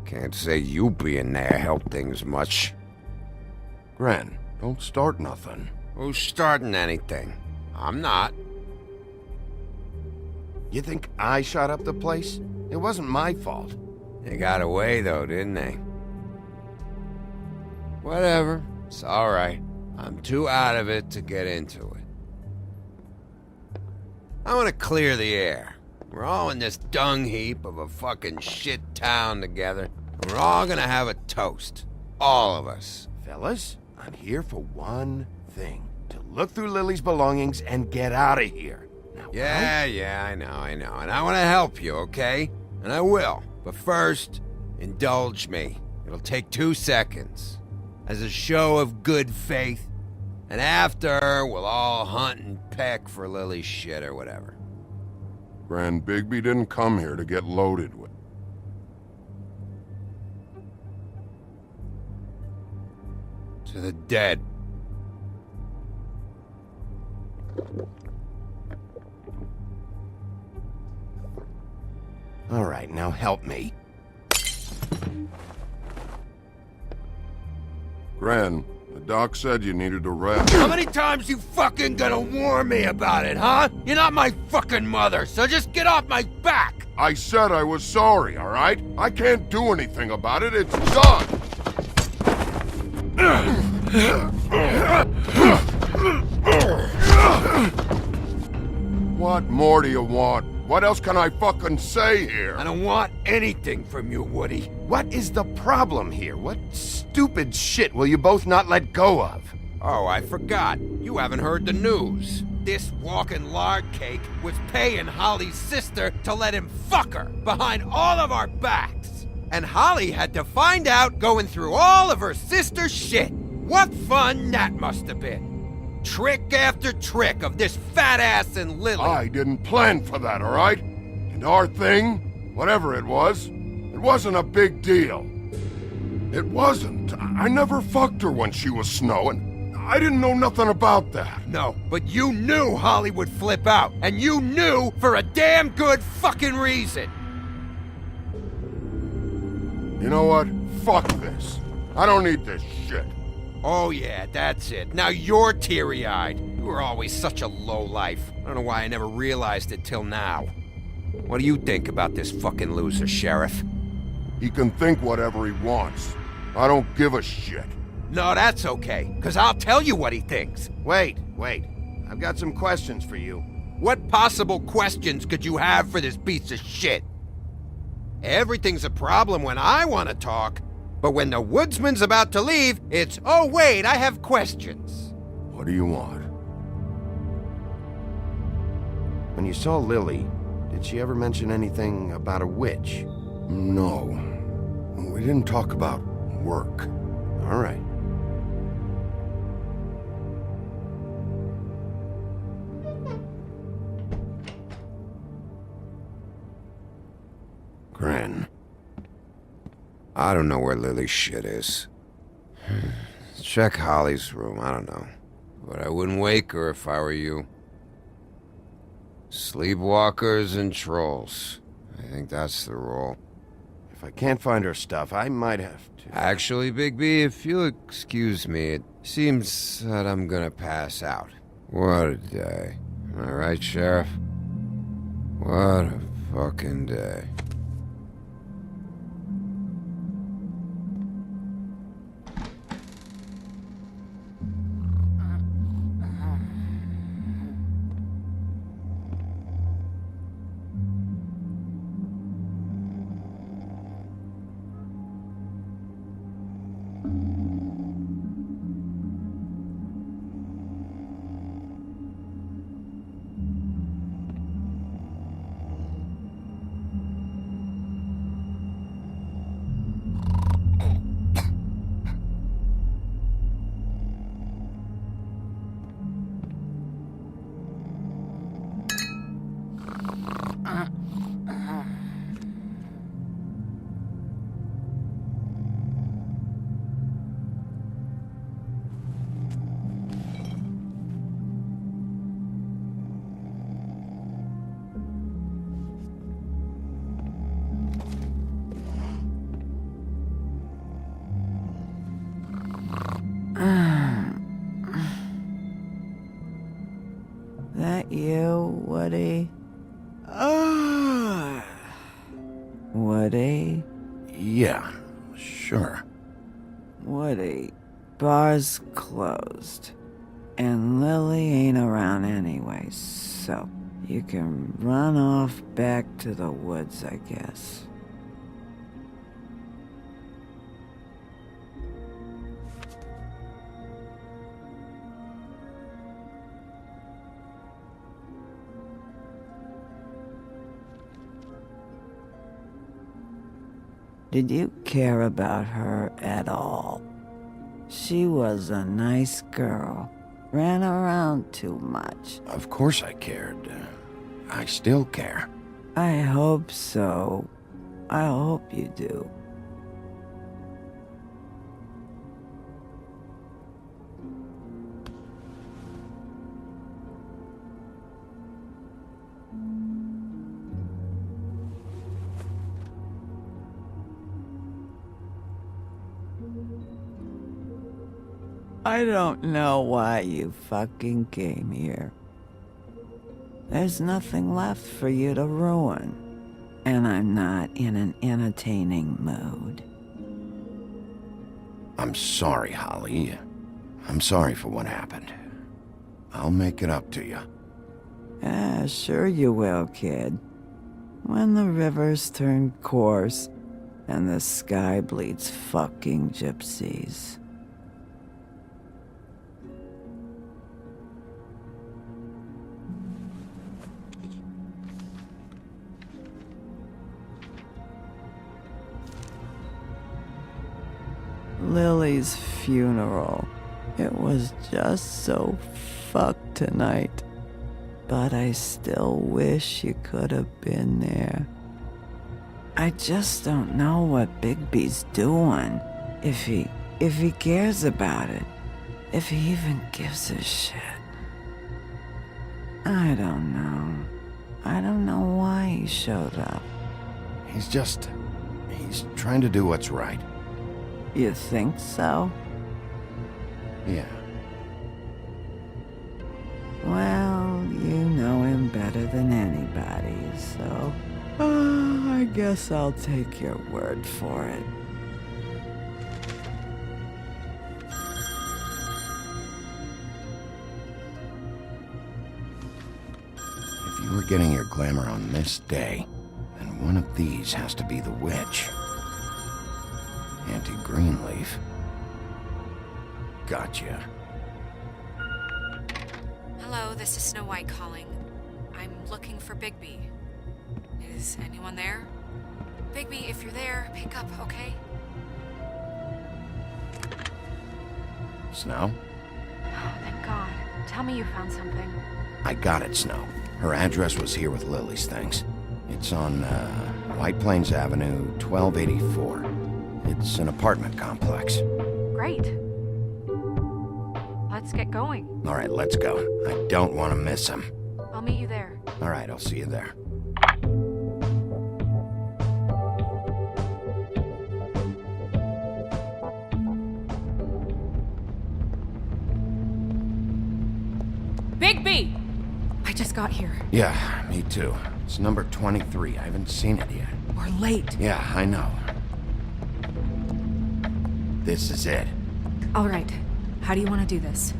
Can't say you being there helped things much. Gren, don't start nothing. Who's starting anything? I'm not. You think I shot up the place? It wasn't my fault. They got away though, didn't they? Whatever. It's alright. I'm too out of it to get into it. I want to clear the air. We're all in this dung heap of a fucking shit town together. And we're all gonna have a toast. All of us. Fellas, I'm here for one thing. To look through Lily's belongings and get out of here. Now, yeah, I know. And I want to help you, okay? And I will. But first, indulge me. It'll take 2 seconds. As a show of good faith. And after, we'll all hunt and peck for Lily's shit or whatever. Grand Bigby didn't come here to get loaded with. To the dead. All right, now help me. Gran, the doc said you needed a rest. How many times you fucking gonna warn me about it, huh? You're not my fucking mother, so just get off my back! I said I was sorry, all right? I can't do anything about it. It's done. What more do you want? What else can I fucking say here? I don't want anything from you, Woody. What is the problem here? What stupid shit will you both not let go of? Oh, I forgot. You haven't heard the news. This walking lard cake was paying Holly's sister to let him fuck her behind all of our backs. And Holly had to find out going through all of her sister's shit. What fun that must have been. Trick after trick of this fat ass and Lily. I didn't plan for that, all right? And our thing, whatever it wasn't a big deal. It wasn't. I never fucked her when she was snowing. I didn't know nothing about that. No, but you knew Holly would flip out. And you knew for a damn good fucking reason. You know what? Fuck this. I don't need this shit. Oh yeah, that's it. Now you're teary-eyed. You were always such a lowlife. I don't know why I never realized it till now. What do you think about this fucking loser, Sheriff? He can think whatever he wants. I don't give a shit. No, that's okay, because I'll tell you what he thinks. Wait. I've got some questions for you. What possible questions could you have for this piece of shit? Everything's a problem when I want to talk. But when the woodsman's about to leave, it's, oh wait, I have questions. What do you want? When you saw Lily, did she ever mention anything about a witch? No. We didn't talk about work. All right. Gran. I don't know where Lily's shit is. Check Holly's room, I don't know. But I wouldn't wake her if I were you. Sleepwalkers and trolls. I think that's the rule. If I can't find her stuff, I might have to... Actually, Bigby, if you'll excuse me, it seems that I'm gonna pass out. What a day. Am I right, Sheriff? What a fucking day. That you, Woody? Woody? Yeah, sure. Woody, bar's closed. And Lily ain't around anyway, so you can run off back to the woods, I guess. Did you care about her at all? She was a nice girl. Ran around too much. Of course I cared. I still care. I hope so. I hope you do. I don't know why you fucking came here. There's nothing left for you to ruin. And I'm not in an entertaining mood. I'm sorry, Holly. I'm sorry for what happened. I'll make it up to you. Ah, sure you will, kid. When the rivers turn coarse and the sky bleeds fucking gypsies. Lily's funeral. It was just so fucked tonight. But I still wish you could have been there. I just don't know what Bigby's doing. If he cares about it. If he even gives a shit. I don't know. I don't know why he showed up. He's trying to do what's right. You think so? Yeah. Well, you know him better than anybody, so... I guess I'll take your word for it. If you were getting your glamour on this day, then one of these has to be the witch. Auntie Greenleaf. Gotcha. Hello, this is Snow White calling. I'm looking for Bigby. Is anyone there? Bigby, if you're there, pick up, okay? Snow? Oh, thank God. Tell me you found something. I got it, Snow. Her address was here with Lily's things. It's on, White Plains Avenue, 1284. It's an apartment complex. Great. Let's get going. All right, let's go. I don't want to miss him. I'll meet you there. All right, I'll see you there. Bigby! I just got here. Yeah, me too. It's number 23. I haven't seen it yet. We're late. Yeah, I know. This is it. All right. How do you want to do this?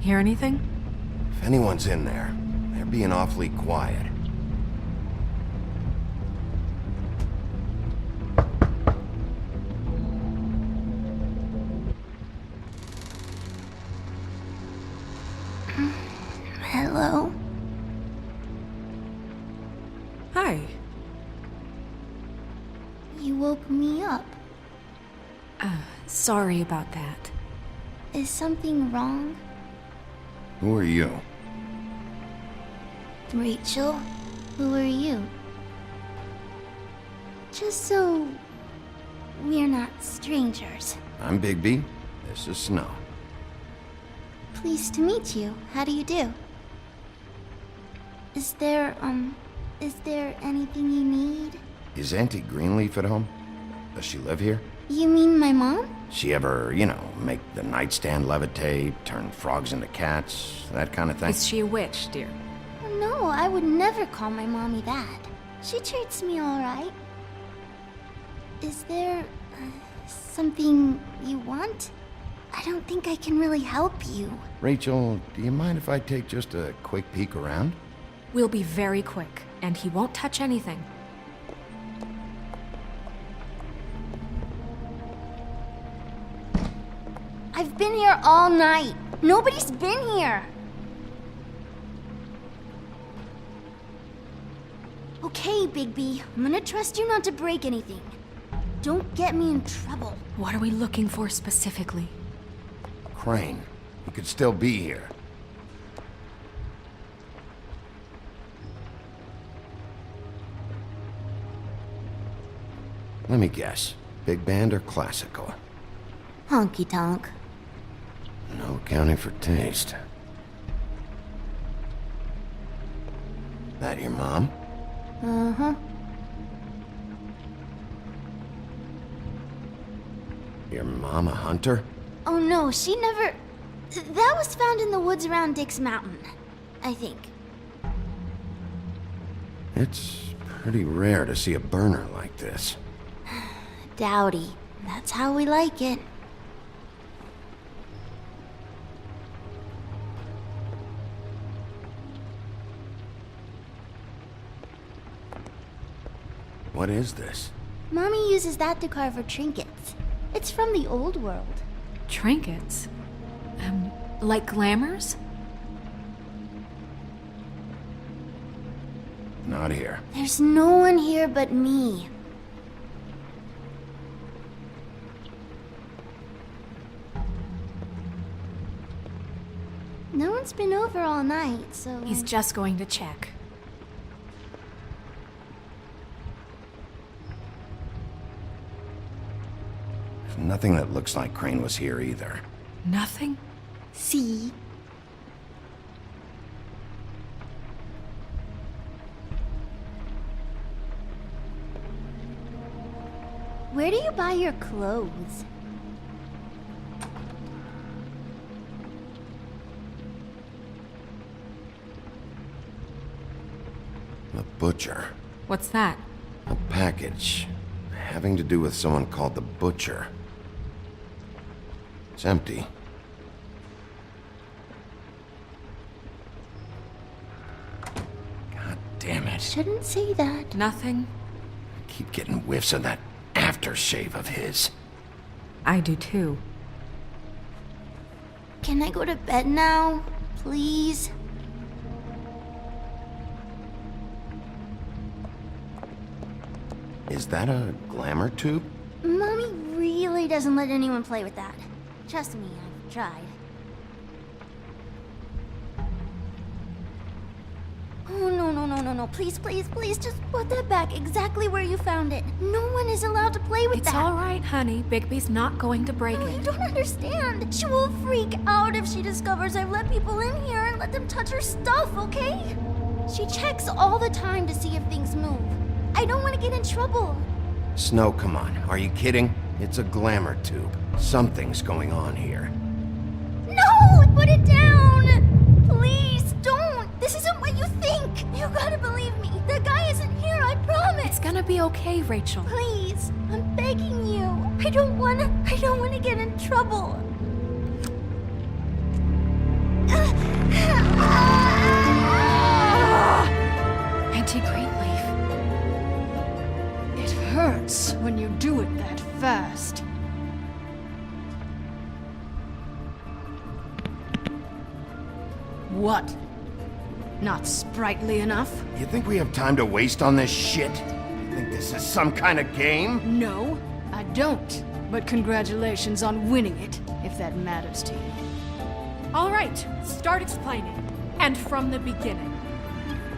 Hear anything? If anyone's in there, they're being awfully quiet. Hello? Hi. You woke me up. Sorry about that. Is something wrong? Who are you? Rachel? Who are you? Just so we're not strangers. I'm Bigby. This is Snow. Pleased to meet you. How do you do? Is there anything you need? Is Auntie Greenleaf at home? Does she live here? You mean my mom? She ever, make the nightstand levitate, turn frogs into cats, that kind of thing? Is she a witch, dear? No, I would never call my mommy that. She treats me all right. Is there something you want? I don't think I can really help you. Rachel, do you mind if I take just a quick peek around? We'll be very quick, and he won't touch anything. I've been here all night. Nobody's been here. Okay, Bigby. I'm gonna trust you not to break anything. Don't get me in trouble. What are we looking for specifically? Crane. He could still be here. Let me guess. Big band or classical? Honky tonk. No accounting for taste. That your mom? Uh-huh. Your mom a hunter? Oh no, she never... That was found in the woods around Dick's Mountain, I think. It's pretty rare to see a burner like this. Dowdy. That's how we like it. What is this? Mommy uses that to carve her trinkets. It's from the old world. Trinkets? Like glamours? Not here. There's no one here but me. No one's been over all night, so... He's just going to check. There's nothing that looks like Crane was here either. Nothing? See? Where do you buy your clothes? The butcher. What's that? A package. Having to do with someone called the Butcher. It's empty. God damn it. Shouldn't say that. Nothing. Keep getting whiffs of that aftershave of his. I do too. Can I go to bed now? Please? Is that a glamour tube? Mommy really doesn't let anyone play with that. Trust me, I've tried. Oh, no. Please, just put that back exactly where you found it. No one is allowed to play with that. It's all right, honey. Bigby's not going to break No, it. you don't understand. She will freak out if she discovers I've let people in here and let them touch her stuff, okay? She checks all the time to see if things move. I don't want to get in trouble. Snow, come on. Are you kidding? It's a glamour tube. Something's going on here. No! Put it down! Please, don't! This isn't what you think! You gotta believe me. The guy isn't here, I promise! It's gonna be okay, Rachel. Please, I'm begging you. I don't wanna get in trouble. Auntie Greenleaf. It hurts when you do it that fast. What? Not sprightly enough? You think we have time to waste on this shit? You think this is some kind of game? No, I don't. But congratulations on winning it, if that matters to you. All right, start explaining. And from the beginning.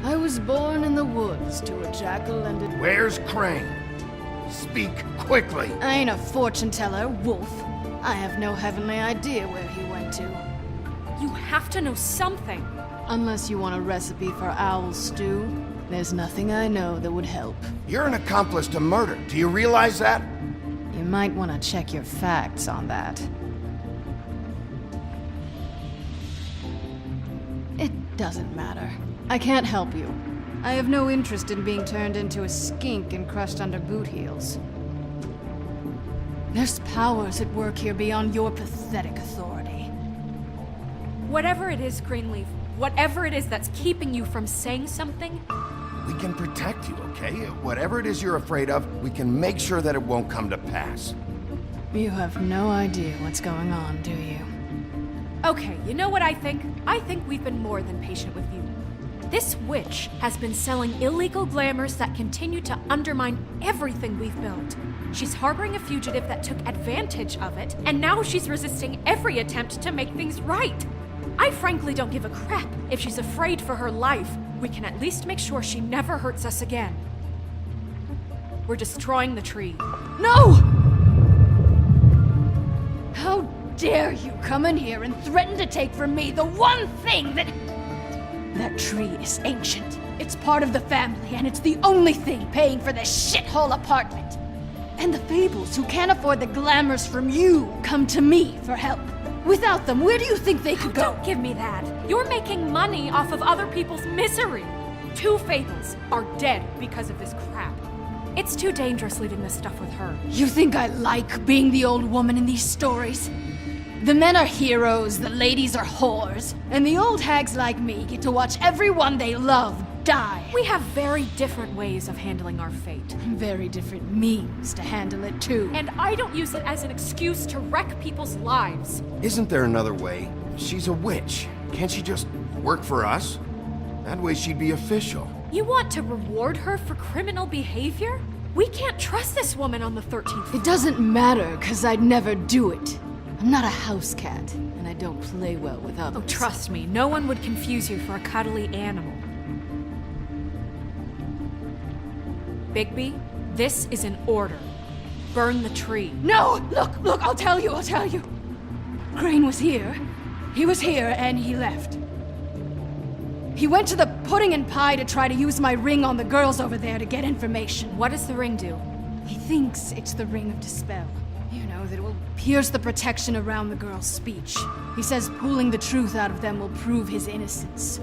I was born in the woods to a jackal and a... Where's Crane? Speak quickly. I ain't a fortune teller, Wolf. I have no heavenly idea where he went to. You have to know something. Unless you want a recipe for owl stew, there's nothing I know that would help. You're an accomplice to murder. Do you realize that? You might want to check your facts on that. It doesn't matter. I can't help you. I have no interest in being turned into a skink and crushed under boot heels. There's powers at work here beyond your pathetic authority. Whatever it is, Greenleaf, whatever it is that's keeping you from saying something... We can protect you, okay? Whatever it is you're afraid of, we can make sure that it won't come to pass. You have no idea what's going on, do you? Okay, you know what I think? I think we've been more than patient with you. This witch has been selling illegal glamours that continue to undermine everything we've built. She's harboring a fugitive that took advantage of it, and now she's resisting every attempt to make things right. I frankly don't give a crap if she's afraid for her life. We can at least make sure she never hurts us again. We're destroying the tree. No! How dare you come in here and threaten to take from me the one thing that... That tree is ancient. It's part of the family, and it's the only thing paying for this shithole apartment. And the Fables, who can't afford the glamours from you, come to me for help. Without them, where do you think they could go? Don't give me that. You're making money off of other people's misery. 2 Fables are dead because of this crap. It's too dangerous leaving this stuff with her. You think I like being the old woman in these stories? The men are heroes, the ladies are whores, and the old hags like me get to watch everyone they love die. We have very different ways of handling our fate. Very different means to handle it, too. And I don't use it as an excuse to wreck people's lives. Isn't there another way? She's a witch. Can't she just work for us? That way she'd be official. You want to reward her for criminal behavior? We can't trust this woman on the 13th floor. It doesn't matter, because I'd never do it. I'm not a house cat, and I don't play well with others. Oh, trust me, no one would confuse you for a cuddly animal. Bigby, this is an order. Burn the tree. No! Look, I'll tell you. Crane was here. He was here, and he left. He went to the pudding and pie to try to use my ring on the girls over there to get information. What does the ring do? He thinks it's the ring of dispel. You know, that it will pierce the protection around the girls' speech. He says pulling the truth out of them will prove his innocence.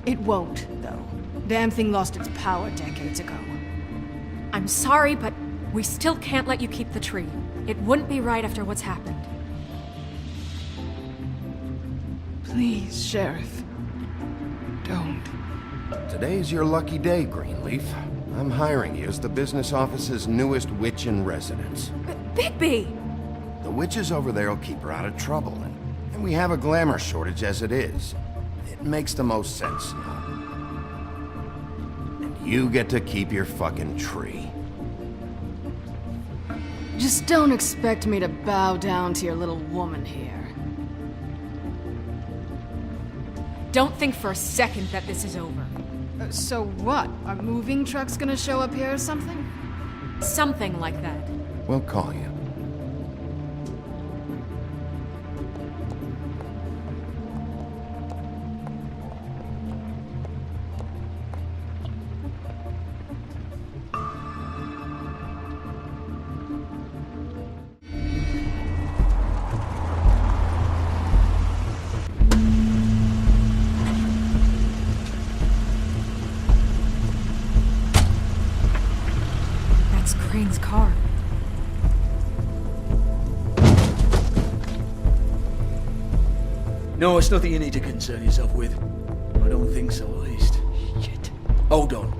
It won't, though. Damn thing lost its power decades ago. I'm sorry, but we still can't let you keep the tree. It wouldn't be right after what's happened. Please, Sheriff. Don't. Today's your lucky day, Greenleaf. I'm hiring you as the business office's newest witch in residence. Bigby! The witches over there will keep her out of trouble, and we have a glamour shortage as it is. It makes the most sense now. And you get to keep your fucking tree. Just don't expect me to bow down to your little woman here. Don't think for a second that this is over. So what? Are moving trucks gonna show up here or something? Something like that. We'll call you. Crane's car. No, it's nothing you need to concern yourself with. I don't think so, at least. Shit. Hold on.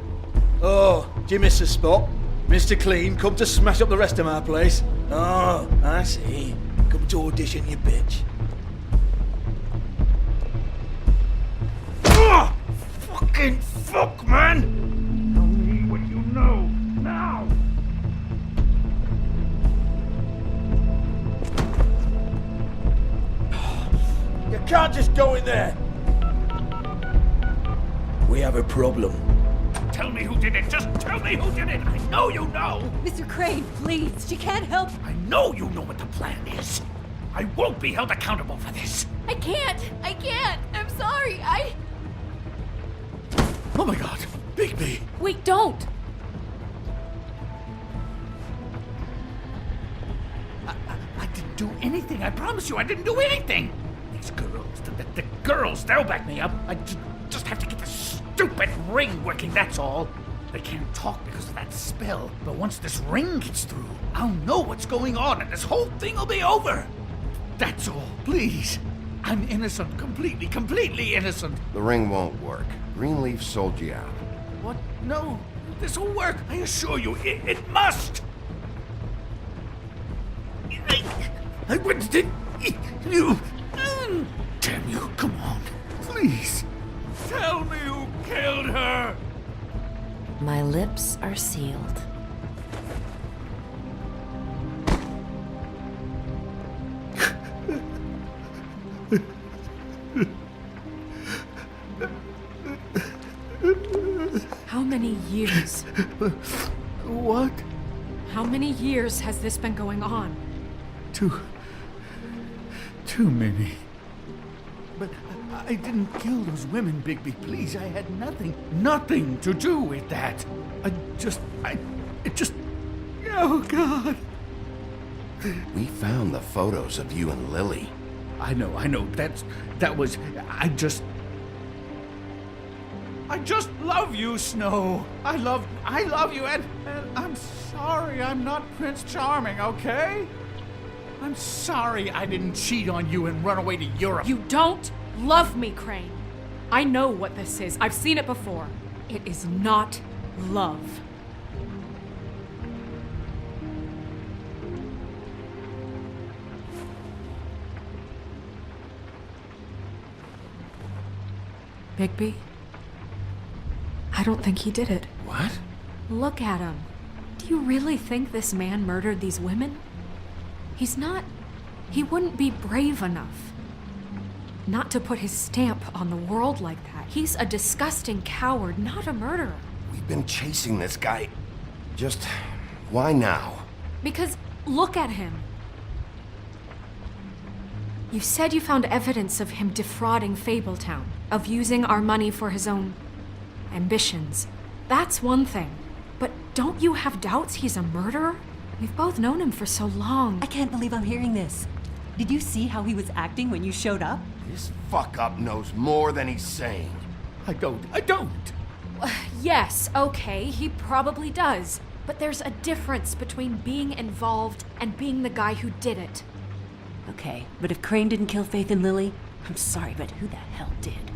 Oh, do you miss a spot? Mr. Clean, come to smash up the rest of my place. Oh, I see. Come to audition, you bitch. Oh, fucking fuck, man! Tell me what you know, now! You can't just go in there! We have a problem. Tell me who did it. Just tell me who did it. I know you know. Mr. Crane, please. She can't help. I know you know what the plan is. I won't be held accountable for this. I can't. I'm sorry. Oh my god. Bigby. Wait, don't. I didn't do anything. I promise you, I didn't do anything. These girls, the girls, they'll back me up. I just have to get this stupid ring working, that's all. They can't talk because of that spell, but once this ring gets through, I'll know what's going on and this whole thing will be over. That's all, please. I'm innocent, completely innocent. The ring won't work. Greenleaf sold you out. What? No, this will work. I assure you, it must. I wouldn't did you. Damn you, come on, please. Tell me who killed her! My lips are sealed. How many years? What? How many years has this been going on? Too many. But I didn't kill those women, Bigby. Please, I had nothing to do with that. Oh, God. We found the photos of you and Lily. I know. I just love you, Snow. I love you, and I'm sorry I'm not Prince Charming, okay? I'm sorry I didn't cheat on you and run away to Europe. You don't love me, Crane. I know what this is. I've seen it before. It is not love. Bigby? I don't think he did it. What? Look at him. Do you really think this man murdered these women? He wouldn't be brave enough. Not to put his stamp on the world like that. He's a disgusting coward, not a murderer. We've been chasing this guy. Just, why now? Because look at him. You said you found evidence of him defrauding Fabletown, of using our money for his own ambitions. That's one thing. But don't you have doubts he's a murderer? We've both known him for so long. I can't believe I'm hearing this. Did you see how he was acting when you showed up? This fuck-up knows more than he's saying. I don't. Yes, okay, he probably does. But there's a difference between being involved and being the guy who did it. Okay, but if Crane didn't kill Faith and Lily, I'm sorry, but who the hell did?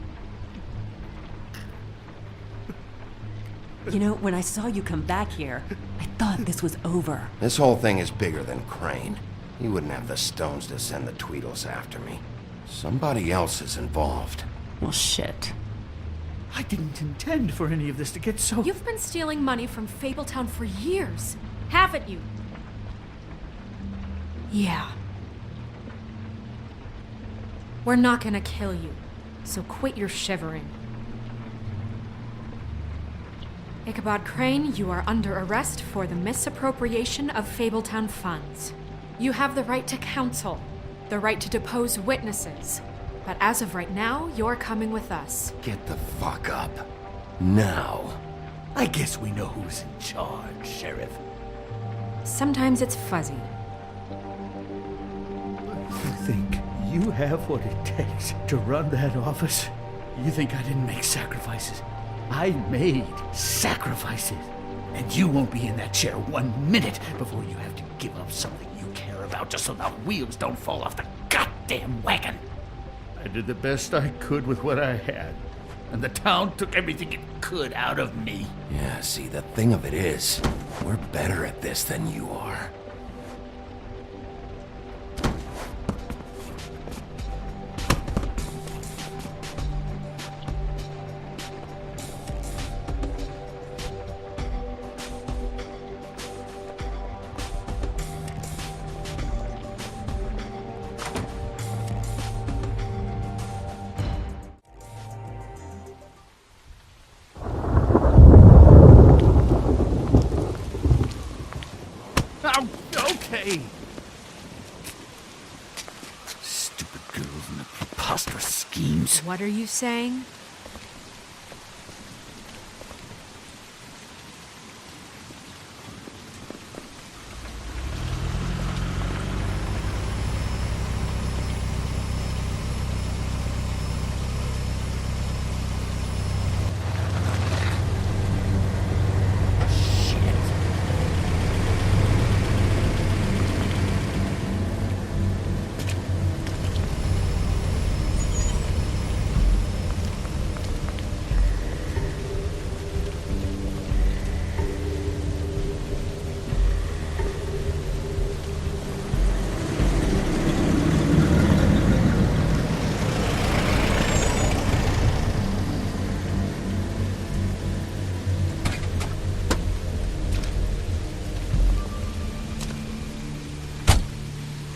You know, when I saw you come back here, I thought this was over. This whole thing is bigger than Crane. He wouldn't have the stones to send the Tweedles after me. Somebody else is involved. Well, shit. I didn't intend for any of this to get so... You've been stealing money from Fabletown for years, haven't you? Yeah. We're not gonna kill you, so quit your shivering. Ichabod Crane, you are under arrest for the misappropriation of Fabletown funds. You have the right to counsel, the right to depose witnesses, but as of right now, you're coming with us. Get the fuck up. Now. I guess we know who's in charge, Sheriff. Sometimes it's fuzzy. You think you have what it takes to run that office? You think I didn't make sacrifices? I made sacrifices. And you won't be in that chair 1 minute before you have to give up something you care about just so the wheels don't fall off the goddamn wagon. I did the best I could with what I had, and the town took everything it could out of me. Yeah, see, the thing of it is, we're better at this than you are. Okay. Stupid girls and their preposterous schemes. What are you saying?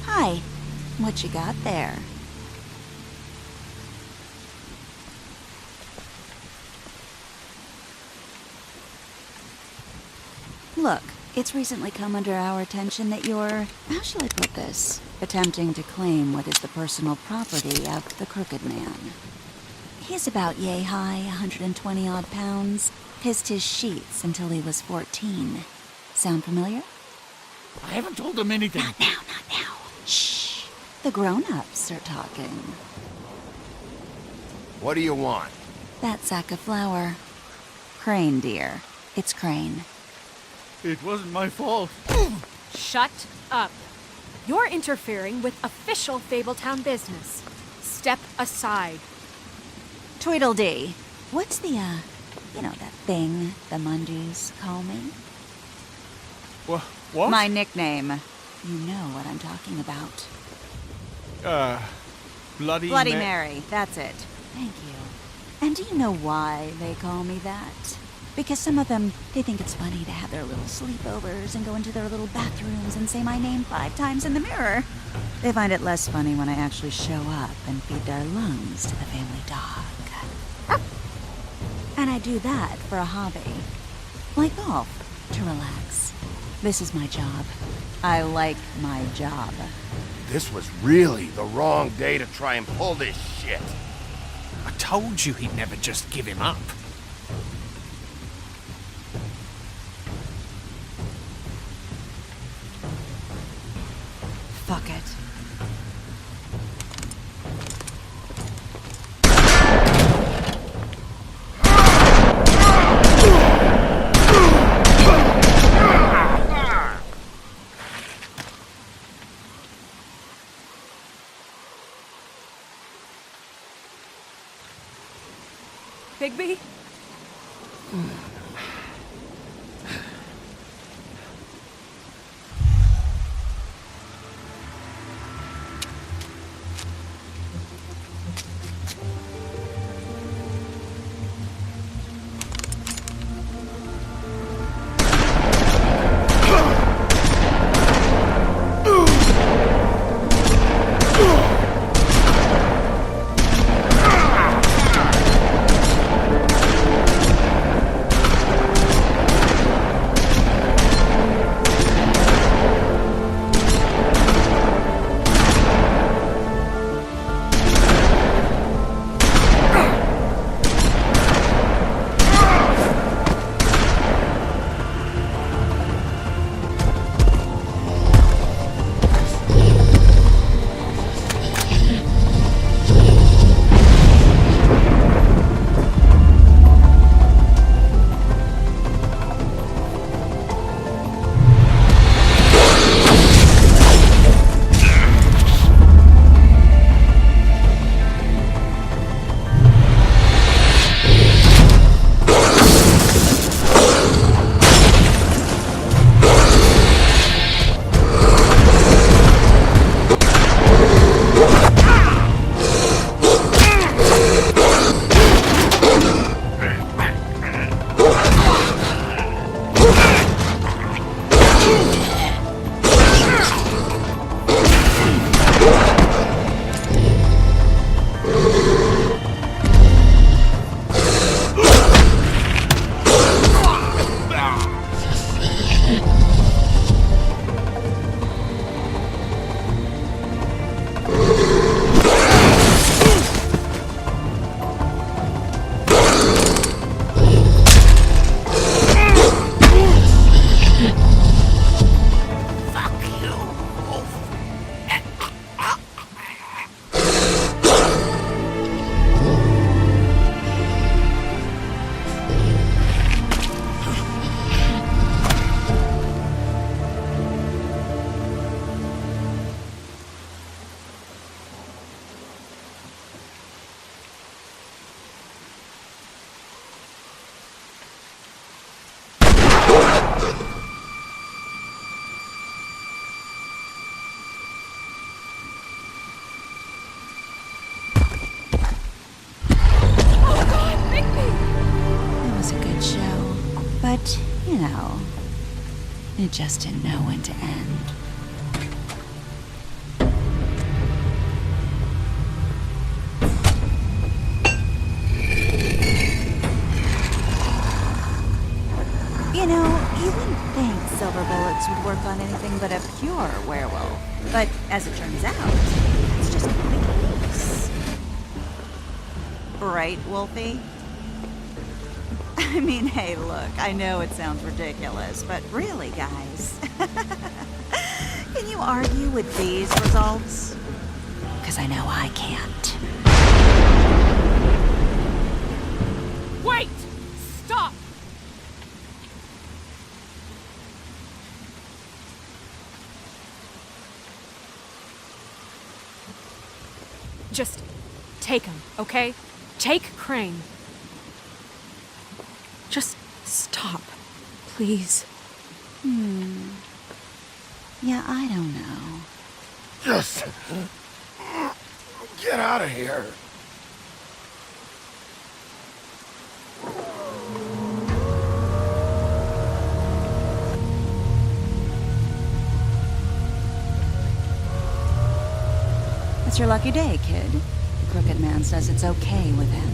Hi. What you got there? Look, it's recently come under our attention that you're, how shall I put this, attempting to claim what is the personal property of the Crooked Man. He's about yay high, 120 odd pounds, pissed his sheets until he was 14. Sound familiar? I haven't told him anything. Not now. Shh. The grown-ups are talking. What do you want? That sack of flour. Crane, dear. It's Crane. It wasn't my fault. Shut up. You're interfering with official Fabletown business. Step aside. Tweedledee. What's the, you know, that thing the Mundys call me? What? My nickname. You know what I'm talking about. Bloody Mary. That's it. Thank you. And do you know why they call me that? Because some of them, they think it's funny to have their little sleepovers and go into their little bathrooms and say my name 5 times in the mirror. They find it less funny when I actually show up and feed their lungs to the family dog. And I do that for a hobby. Like golf, to relax. This is my job. I like my job. This was really the wrong day to try and pull this shit. I told you he'd never just give him up. Fuck it. Bigby? You know, it just didn't know when to end. You know, you wouldn't think silver bullets would work on anything but a pure werewolf. But as it turns out, it's just complete loose. Right, Wolfie? I mean, hey, look, I know it sounds ridiculous, but really, guys, can you argue with these results? Because I know I can't. Wait! Stop! Just take him, okay? Take Crane. Just stop, please. Yeah, I don't know. Just get out of here. It's your lucky day, kid. The Crooked Man says it's okay with him.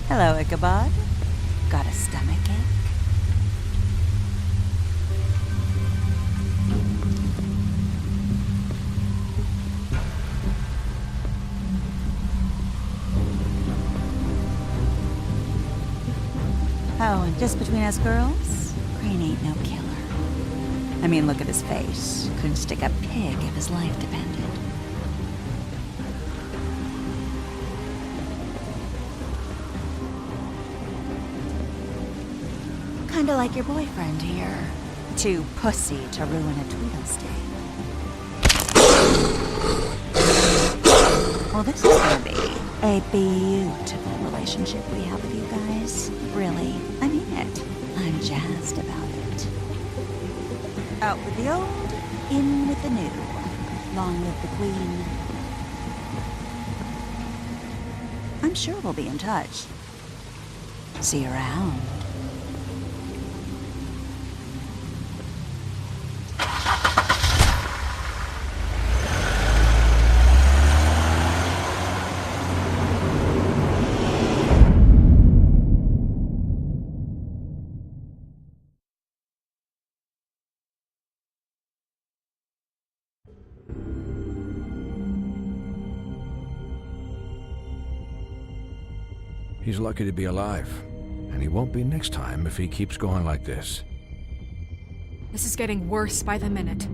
Hello, Ichabod. Got a stomachache? Oh, and just between us girls, Crane ain't no killer. I mean, look at his face. Couldn't stick a pig if his life depended. Kinda like your boyfriend here. Too pussy to ruin a Tweedle stay. Well, this is gonna be a beautiful relationship we have with you guys. Really, I mean it. I'm jazzed about it. Out with the old, in with the new. Long live the Queen. I'm sure we'll be in touch. See you around. He's lucky to be alive, and he won't be next time if he keeps going like this. This is getting worse by the minute.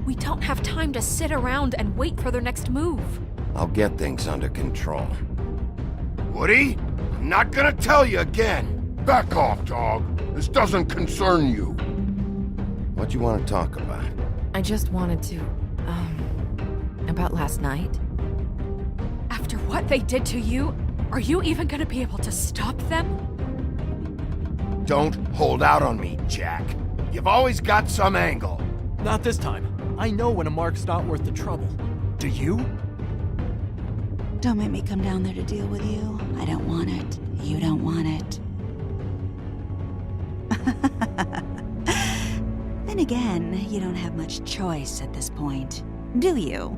We don't have time to sit around and wait for their next move. I'll get things under control. Woody, I'm not gonna tell you again. Back off, dog. This doesn't concern you. What you want to talk about? I just wanted to, about last night. After what they did to you, are you even gonna be able to stop them? Don't hold out on me, Jack. You've always got some angle. Not this time. I know when a mark's not worth the trouble. Do you? Don't make me come down there to deal with you. I don't want it. You don't want it. Then again, you don't have much choice at this point, do you?